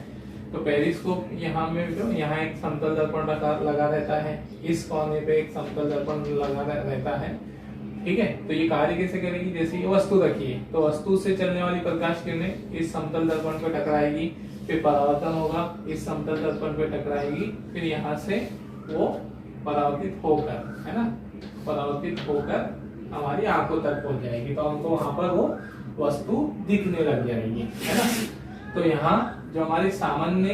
तो पेरिस्कोप यहाँ में जो यहाँ एक समतल दर्पण लगा रहता है, इस कोने पे एक समतल दर्पण लगा रहता है, ठीक है। तो ये कार्य कैसे करेगी, जैसे ये वस्तु रखी है तो वस्तु से चलने वाली प्रकाश किरणें इस समतल दर्पण पे टकराएगी, फिर परावर्तन होगा, इस समतल दर्पण पे टकराएगी, फिर यहाँ से वो परावर्तित होकर, है ना, परावर्तित होकर हमारी आंखों तक पहुंच जाएगी, तो हमको वहां पर वो वस्तु दिखने लग जाएगी, है ना। तो यहाँ जो हमारी सामान्य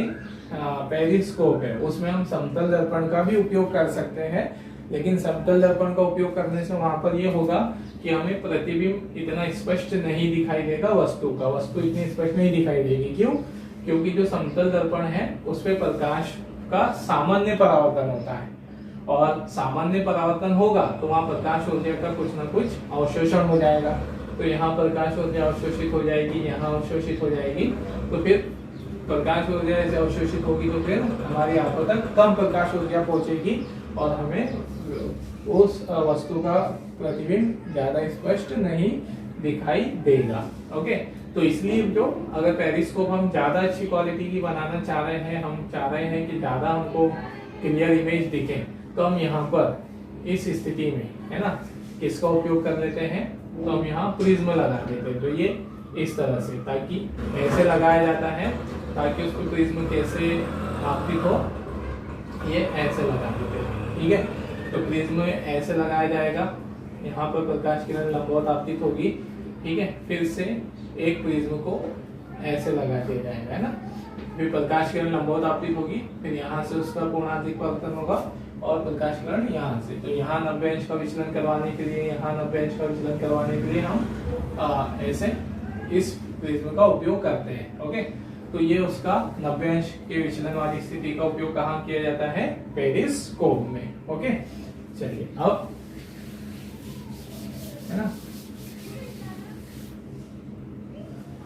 पेरिस्कोप है उसमें हम समतल दर्पण का भी उपयोग कर सकते हैं, लेकिन समतल दर्पण का उपयोग करने से वहां पर ये होगा कि हमें प्रतिबिंब इतना स्पष्ट नहीं दिखाई देगा, वस्तु इतनी स्पष्ट नहीं दिखाई देगी। क्यों? क्योंकि जो समतल दर्पण है उस पे प्रकाश का सामान्य परावर्तन होता है, और सामान्य परावर्तन होगा तो वहां प्रकाश ऊर्जा का कुछ ना कुछ अवशोषण हो जाएगा, तो यहाँ प्रकाश ऊर्जा अवशोषित हो जाएगी, यहाँ अवशोषित हो जाएगी, तो फिर प्रकाश ऊर्जा ऐसे अवशोषित होगी तो फिर हमारी आंखों तक कम प्रकाश ऊर्जा पहुंचेगी और हमें उस वस्तु का प्रतिबिंब ज्यादा स्पष्ट नहीं दिखाई देगा। ओके, तो इसलिए जो अगर पेरिस्कोप हम ज्यादा अच्छी क्वालिटी की बनाना चाह रहे हैं, हम चाह रहे हैं कि ज्यादा हमको क्लियर इमेज दिखे, तो हम यहाँ पर इस स्थिति में, है ना, किसका उपयोग कर लेते हैं, तो हम यहाँ प्रिज्म लगा देते हैं। तो ये इस तरह से, ताकि ऐसे लगाया जाता है ताकि उसको प्रिज्म कैसे आपतित हो, ये ऐसे लगा देते हैं, ठीक है। तो प्रिज्म ऐसे लगाया जाएगा, यहाँ पर प्रकाश किरण लंबवत आपतित होगी, ठीक है, फिर से एक प्रिज्म को ऐसे लगा दिया जाएगा, है ना, फिर प्रकाश किरण लंबवत आपतित होगी, फिर यहाँ से उसका पूर्णांतिक परावर्तन होगा और प्रकाश किरण यहाँ से, तो यहाँ 90 अंश का विचलन करवाने के लिए, यहाँ 90 अंश का विचलन करवाने के लिए हम ऐसे इस प्रिज्म का उपयोग करते हैं। ओके, तो ये उसका 90 अंश के विचलन वाली स्थिति का उपयोग कहाँ किया जाता है, पेरिस्कोप में। ओके, चलिए अब, है ना,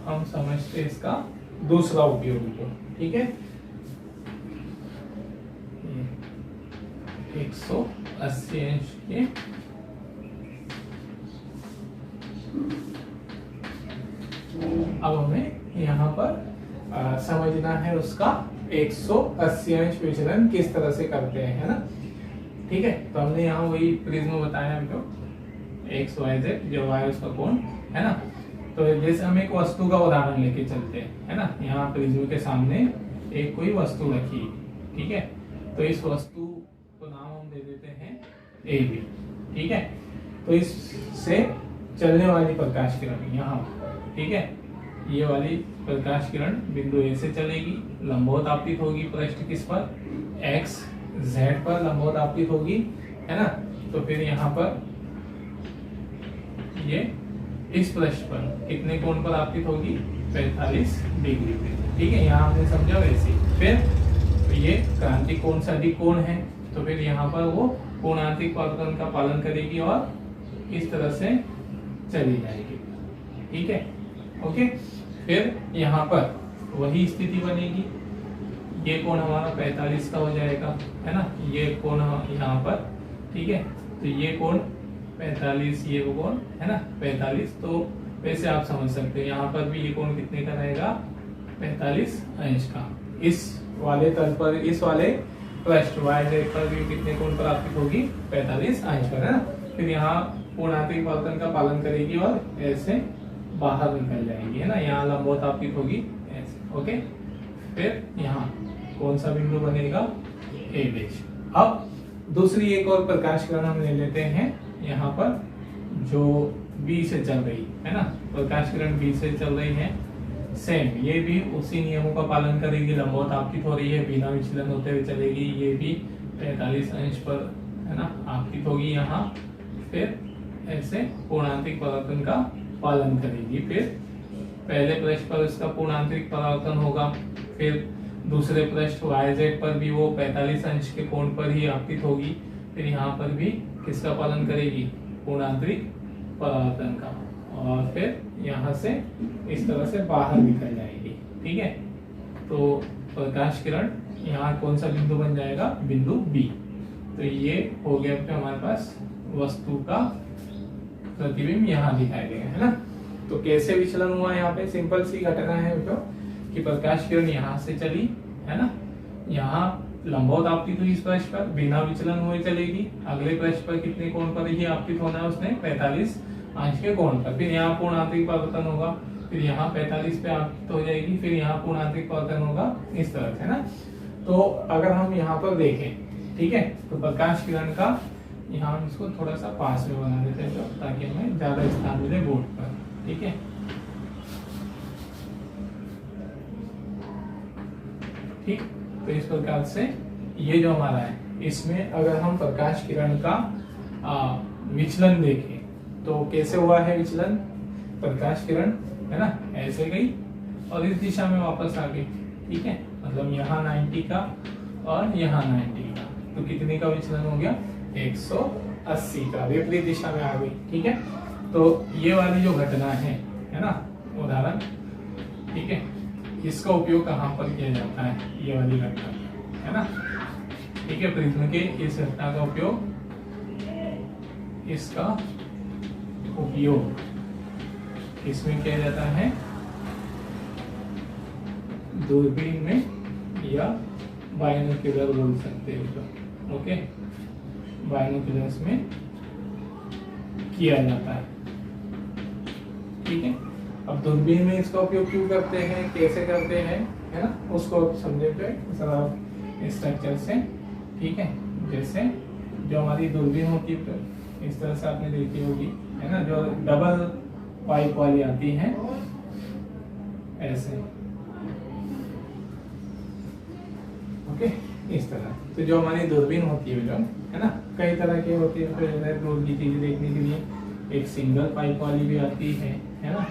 हम समझते इसका दूसरा उपयोग को, ठीक है। 180 अंश के अब हमें यहाँ पर समझना है उसका 180 अंश विचलन किस तरह से करते हैं, है ना, ठीक है। तो हमने यहाँ वही प्रिज्म बताया हमको, XYZ जो है उसका कोण, है ना। तो जैसे हम एक वस्तु का उदाहरण लेके चलते हैं, है ना, यहाँ प्रिज्म के सामने एक कोई वस्तु रखी, ठीक है, तो इस वस्तु को नाम हम दे देते हैं AB, ठीक है। तो इससे चलने वाली प्रकाश किरण यहाँ, ठीक है, ये वाली प्रकाश किरण बिंदु A से चलेगी, लंबवत आपतित होगी पृष्ठ किस पर, XZ पर लंबवत आपतित होगी, है ना। तो फिर यहाँ पर ये इस पृष्ठ पर कितने कोण पर आपतित होगी, 45 डिग्री पे, ठीक है, यहाँ हमने समझा वैसे। फिर तो ये क्रांतिक कोण से अधिक कोण है, तो फिर यहाँ पर वो कोणांतिक परावर्तन का पालन करेगी और इस तरह से चली जाएगी, ठीक है। ओके, फिर यहाँ पर वही स्थिति बनेगी, ये कोण हमारा 45 का हो जाएगा, है ना, ये कोण यहाँ पर, ठीक है, तो ये कोण 45, ये वो कोण, है ना, 45। तो वैसे आप समझ सकते हैं यहाँ पर भी ये कोण कितने का रहेगा, 45 अंश का। इस वाले तल पर, इस वाले पृष्ठ YZ पर भी कितने कोण पर आपतित होगी, 45 अंश पर, है ना। फिर यहाँ पूर्णांतिक परावर्तन का पालन करेगी और ऐसे बाहर निकल जाएगी, है ना, यहाँ लंबवत आपतित होगी ऐसे। ओके, फिर यहाँ कौन सा बिंदु बनेगा, A'। अब दूसरी एक और प्रकाश किरण हम ले लेते हैं, यहाँ पर जो B से चल रही है ना, प्रकाश किरण B से चल रही है, सेम ये भी उसी नियमों का पालन करेगी, लंबवत आपतित हो रही है, बिना विचलन होते हुए चलेगी, ये भी 45 अंश पर, है ना, आपतित होगी यहाँ, फिर ऐसे पूर्णांतिक परावर्तन का पालन करेगी। फिर पहले पृष्ठ पर इसका पूर्णांतिक परावर्तन होगा, फिर दूसरे पृष्ठ YZ पर भी वो 45 अंश के कोण पर ही आपतित होगी, फिर यहाँ पर भी किसका पालन करेगी, पूर्णांतरिक परावर्तन का, और फिर यहाँ से इस तरह से बाहर निकल जाएगी, ठीक है। तो प्रकाश किरण यहाँ कौन सा बिंदु बन जाएगा, बिंदु B। तो ये हो गया फिर हमारे पास वस्तु का प्रतिबिंब यहाँ दिखाई देगा, है ना। तो कैसे विचलन हुआ यहाँ पे, सिंपल सी घटना है तो कि प्रकाश किरण यहाँ से चली, है है ना। यहाँ लंबवत आपतित हुई इस पृष्ठ पर, बिना विचलन हुए चलेगी। अगले पृष्ठ पर कितने कोण पर ही आपतित होना है उसने, 45 अंश के कोण पर। फिर यहाँ पूर्ण आंतरिक परावर्तन होगा, फिर यहाँ 45 पे आपतित हो जाएगी, फिर यहाँ पूर्ण आंतरिक परावर्तन होगा इस तरह से, है ना। तो अगर हम यहाँ पर देखें, ठीक है, तो प्रकाश किरण का यहाँ हम इसको थोड़ा सा पास में बना देते हैं ताकि हमें ज्यादा स्थान मिले बोर्ड पर, ठीक है। ठीक, तो इस प्रकार से ये जो हमारा है, इसमें अगर हम प्रकाश किरण का विचलन देखें तो कैसे हुआ है विचलन। प्रकाश किरण, है ना, ऐसे गई और इस दिशा में वापस आ गई, ठीक है। मतलब यहाँ 90 का और यहाँ 90 का, तो कितने का विचलन हो गया, 180 का, विपरीत दिशा में आ गई, ठीक है। तो ये वाली जो घटना है ना, उदाहरण, ठीक है, इसका उपयोग कहाँ पर किया जाता है, ये वाली घटना, है ना, ठीक है। प्रिज्म के इस घटना का उपयोग, इसका उपयोग इसमें किया जाता है दूरबीन में या बाइनोक्यूलर बोल सकते हो, ओके, बाइनोक्यूलर्स में किया जाता है, ठीक है। अब दूरबीन में इसका उपयोग क्यों करते हैं, कैसे करते हैं, है ना, उसको समझेंगे जरा स्ट्रक्चर से, ठीक है। जैसे जो हमारी दूरबीन होती है इस तरह से आपने देखी होगी, है ना, जो डबल पाइप वाली आती है ऐसे, ओके, इस तरह। तो जो हमारी दूरबीन होती है, जो है ना, कई तरह की होती है दूर की चीजें देखने के लिए। एक सिंगल पाइप वाली भी आती है ना,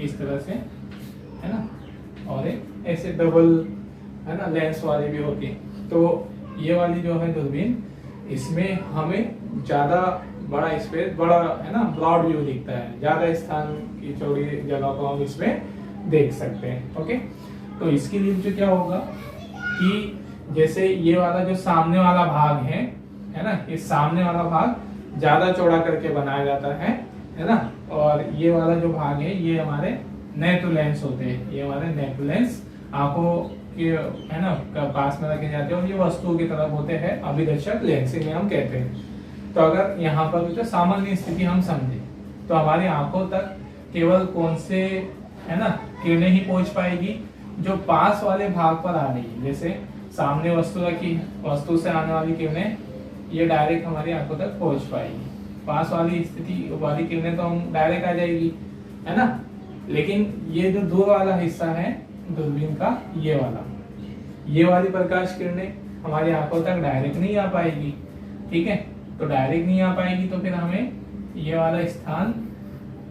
इस तरह से, है ना, और एक ऐसे डबल, है ना, लेंस वाली भी होती है। तो ये वाली जो है दूरबीन, इसमें हमें ज्यादा बड़ा स्पेस, बड़ा, है ना, ब्रॉड व्यू दिखता है, ज्यादा स्थान की चौड़ी जगह को हम इसमें देख सकते हैं, ओके। तो इसके लिए जो क्या होगा कि जैसे ये वाला जो सामने वाला भाग है ना, ये सामने वाला भाग ज्यादा चौड़ा करके बनाया जाता है ना, और ये वाला जो भाग है ये हमारे नेत्र लेंस होते हैं, ये हमारे नेत्र लेंस आंखों के, है ना, पास में रखे जाते हैं, और ये वस्तुओं की तरफ होते हैं, अभिदर्शक लेंस इन्हें हम कहते हैं। तो अगर यहाँ पर जो सामान्य स्थिति हम समझे तो हमारी आंखों तक केवल कौन से, है ना, किरणें ही पहुंच पाएगी जो पास वाले भाग पर आ रही है। जैसे सामने वस्तु रखी, वस्तु से आने वाली किरणें ये डायरेक्ट हमारी आंखों तक पहुंच पाएगी। पास वाली स्थिति वाली किरणें तो हम डायरेक्ट आ जाएगी, है ना। लेकिन ये जो दूर वाला हिस्सा है दूरबीन का, ये वाली प्रकाश किरणें हमारी आंखों तक डायरेक्ट नहीं आ पाएगी, ठीक है। तो डायरेक्ट नहीं आ पाएगी तो फिर हमें ये वाला स्थान,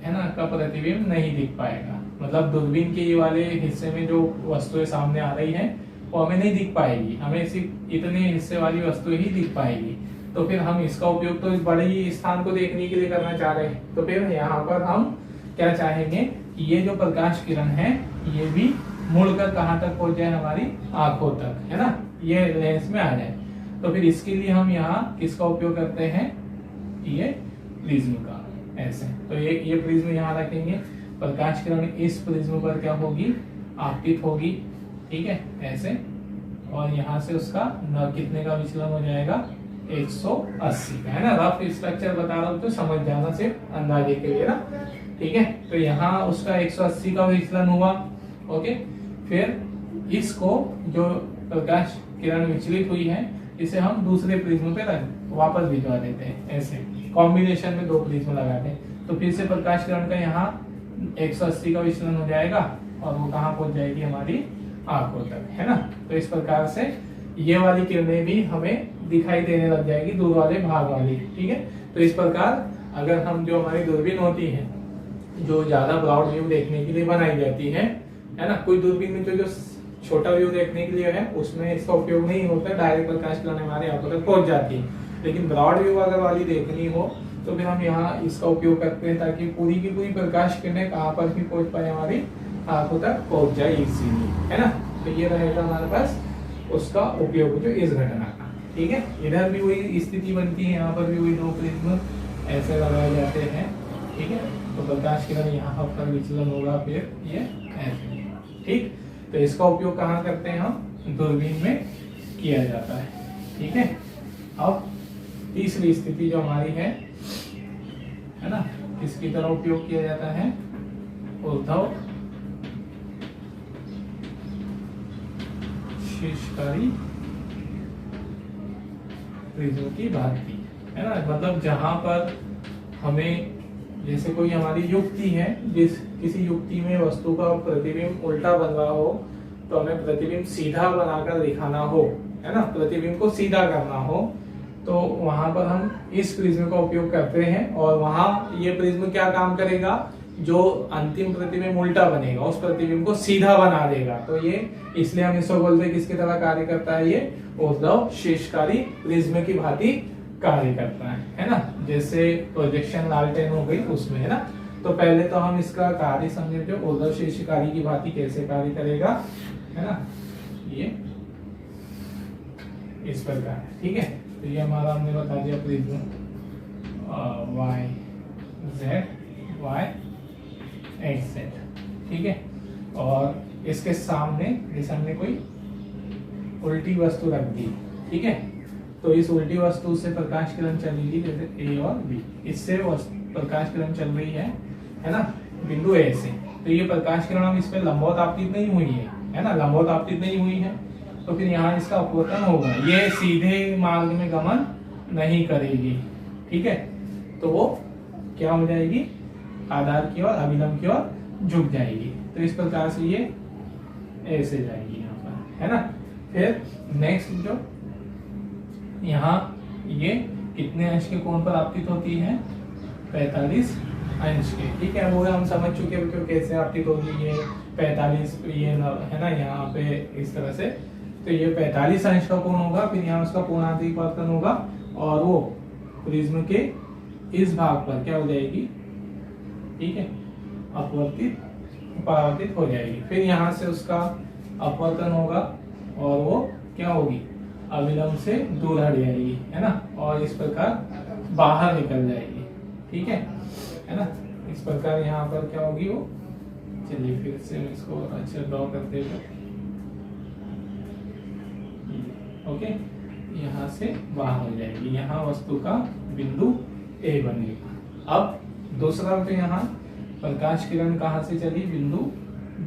है ना, का प्रतिबिंब नहीं दिख पाएगा। मतलब दूरबीन के ये वाले हिस्से में जो वस्तुएं सामने आ रही है वो हमें नहीं दिख पाएगी, हमें सिर्फ इतने हिस्से वाली वस्तुएं ही दिख पाएगी। तो फिर हम इसका उपयोग तो इस बड़े ही स्थान को देखने के लिए करना चाह रहे हैं, तो फिर यहाँ पर हम क्या चाहेंगे कि ये जो प्रकाश किरण है ये भी मुड़कर कहाँ तक पहुंच जाए, हमारी आंखों तक, है ना, ये लेंस में आ जाए। तो फिर इसके लिए हम यहाँ किसका उपयोग करते हैं, ये प्रिज्म का, ऐसे। तो ये प्रिज्म यहाँ रखेंगे, प्रकाश किरण इस प्रिज्म पर क्या होगी, आपतित होगी, ठीक है, ऐसे, और यहाँ से उसका न कितने का विचलन हो जाएगा, 180 का, है ना। रफ स्ट्रक्चर बता रहा हूँ तो समझ जाना सिर्फ अंदाजे के लिए ना, ठीक है। तो यहाँ उसका 180 का विचलन हुआ, ओके। फिर इसको जो प्रकाश किरण विचलित हुई है इसे हम दूसरे प्रिज्म पे वापस भिजवा देते हैं, ऐसे कॉम्बिनेशन में दो प्रिज्म लगाते हैं। तो फिर से प्रकाश किरण का यहाँ 180 का विचलन हो जाएगा और वो कहाँ पहुंच जाएगी, हमारी आंखों तक, है ना। तो इस प्रकार से ये वाली किरणें भी हमें दिखाई देने लग जाएगी, दूर वाले भाग वाली, ठीक है। तो इस प्रकार अगर हम, जो हमारी दूरबीन होती है जो ज्यादा ब्रॉड व्यू देखने के लिए बनाई जाती है ना, कोई दूरबीन में जो छोटा व्यू देखने के लिए है उसमें इसका उपयोग नहीं होता, डायरेक्ट प्रकाश किरण हमारे आंखों तक पहुंच जाती है। लेकिन ब्रॉड व्यू अगर वाली देखनी हो तो फिर हम यहाँ इसका उपयोग करते हैं ताकि पूरी की पूरी प्रकाश किरणें कहाँ पर भी पहुंच पाए, हमारी आंखों तक पहुंच जाए इजीली, है ना। तो ये रहेगा हमारे पास उसका उपयोग जो इस घटना का, ठीक है। इधर भी वही स्थिति बनती है, यहाँ पर भी वही दो प्रिज्म ऐसे लगाए जाते हैं, ठीक है। तो प्रकाश किरण यहाँ पर विचलन होगा, फिर ये ऐसे, ठीक। तो इसका उपयोग कहाँ करते हैं हम, दूरबीन में किया जाता है। ठीक है, अब तीसरी स्थिति जो हमारी है ना, किसकी तरह उपयोग किया जाता है, ऊर्ध्व शेषकारी प्रिज्म की भांति, है ना। मतलब जहां पर हमें, जैसे कोई हमारी युक्ति है, जिस किसी युक्ति में वस्तु का प्रतिबिंब उल्टा बन रहा हो, तो हमें प्रतिबिंब सीधा बनाकर दिखाना हो, है ना, प्रतिबिंब को सीधा करना हो, तो वहां पर हम इस प्रिज्म का उपयोग करते हैं। और वहां ये प्रिज्म क्या काम करेगा, जो अंतिम प्रतिबिंब उल्टा बनेगा उस प्रतिबिंब को सीधा बना देगा। तो ये इसलिए हम इसको बोलते हैं किसकी तरह कार्य करता है, ये ऊर्ध्व शेषकारी प्रिज्म की भांति कार्य करता है ना। जैसे प्रोजेक्शन लालटेन हो गई उसमें, है ना। तो पहले तो हम इसका कार्य समझे, जो ऊर्ध्व शेषकारी की भांति कैसे कार्य करेगा, है ना, ये इस प्रकार है। ठीक है, तो ये हमारा हमने बता दिया prism Y Z Y X Z. ठीक है, और इसके सामने जैसे हमने कोई उल्टी वस्तु रख दी, ठीक है, तो इस उल्टी वस्तु से प्रकाश किरण चलेगी, जैसे ए और बी, इससे प्रकाश किरण चल रही है ना, बिंदु ए से। तो ये प्रकाश किरण अब इस पे लंबवत आपतित नहीं हुई है ना, लंबवत आपतित नहीं हुई है, तो फिर यहाँ इसका अपवर्तन होगा, ये सीधे मार्ग में गमन नहीं करेगी। ठीक है, तो वो क्या हो जाएगी, आधार की ओर, अभिलंब की ओर झुक जाएगी। तो इस प्रकार से ये ऐसे जाएगी यहाँ पर, है ना। फिर नेक्स्ट जो यहाँ ये कितने अंश के कोण पर आपतित होती है, 45 अंश के। ठीक है, वो हम समझ चुके हैं क्यों कैसे आपतित होगी, ये 45 ये है ना, यहाँ पे इस तरह से। तो ये 45 अंश का कोण होगा, फिर यहाँ उसका कोणांतरिक परावर्तन होगा, और वो प्रिज्म के इस भाग पर क्या हो जाएगी, ठीक है, अपवर्तित परावर्तित हो जाएगी। फिर यहाँ से उसका अपवर्तन होगा और वो क्या होगी, अविलंब से दूर हट जाएगी, है ना, और इस प्रकार बाहर निकल जाएगी। ठीक है ना। इस प्रकार यहाँ पर क्या होगी वो, चलिए फिर से इसको अच्छे ड्रॉ करते हुए, ओके, यहाँ से बाहर हो जाएगी, यहाँ वस्तु का बिंदु ए बनेगा। अब दूसरा तो यहाँ प्रकाश किरण कहाँ से चली, बिंदु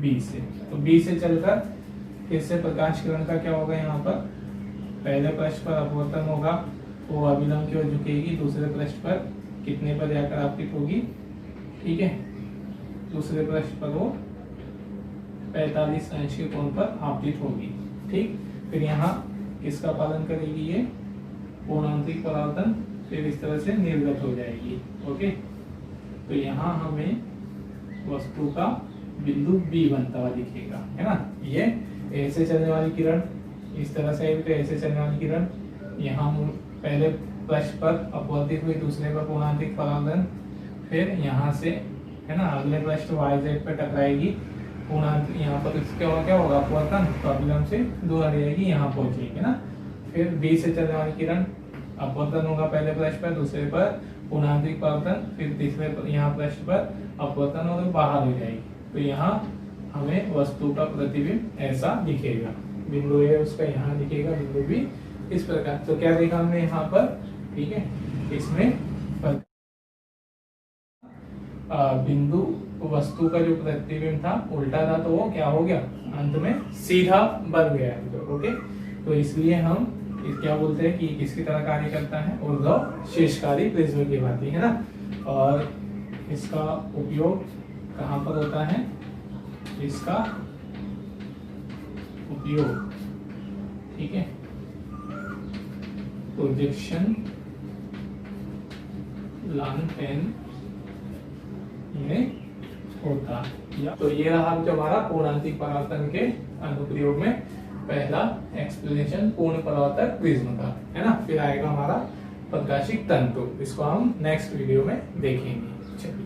बी से। तो बी से चलकर फिर से प्रकाश किरण का क्या होगा, यहाँ पर पहले पृष्ठ पर अपवर्तन होगा, वो अभिलंब की ओर झुकेगी, दूसरे पृष्ठ पर कितने पर जाकर आपतित होगी, ठीक है, दूसरे पृष्ठ पर वो 45 अंश के कोण पर आपतित होगी। ठीक, फिर यहाँ किसका पालन करेगी, ये कोणांतरिक परावर्तन, फिर इस तरह से निर्गत हो जाएगी। ओके, तो यहाँ हमें वस्तु का बिंदु बी बनता हुआ दिखेगा, है ना। ये ऐसे चलने वाली किरण इस तरह से, तो ऐसे चलने वाली किरण यहाँ पहले पृष्ठ पर अपवर्तित हुई, दूसरे पर कोणांतरिक परावर्तन, फिर यहाँ से, है ना, अगले पृष्ठ वाई जेड पर टकराएगी, कोणांतरिक यहाँ पर क्या होगा अपवर्तन, तो अभिलंब से दूर हट जाएगी, यहाँ पहुंचेगी ना। फिर बी से चलने वाली किरण अपवर्तन होगा पहले पृष्ठ पर, दूसरे पर कोणांतरिक परावर्तन, फिर तीसरे यहाँ पृष्ठ पर अपवर्तन और बाहर हो जाएगी। तो यहाँ हमें वस्तु का प्रतिबिंब ऐसा दिखेगा, बिंदु ए उसका यहाँ दिखेगा, बिंदु बी इस प्रकार। तो क्या देखा हमने यहाँ पर, ठीक है, इसमें बिंदु वस्तु का जो प्रतिबिंब था उल्टा था, तो वो क्या हो गया, अंत में सीधा बन गया। ओके, तो इसलिए हम क्या बोलते हैं कि किसकी तरह कार्य करता है, ऊर्ध्व शेषकारी प्रिज्म की भांति, है ना। और इसका उपयोग कहाँ पर होता है, इसका उपयोग, ठीक है, प्रोजेक्शन लालटेन में होता है। तो ये रहा जो हमारा कोणांतरिक परावर्तन के अनुप्रयोग में पहला एक्सप्लेनेशन पूर्ण परावर्तक प्रिज्म का, है ना। फिर आएगा हमारा प्रकाशिक तंतु, इसको हम नेक्स्ट वीडियो में देखेंगे। चलिए।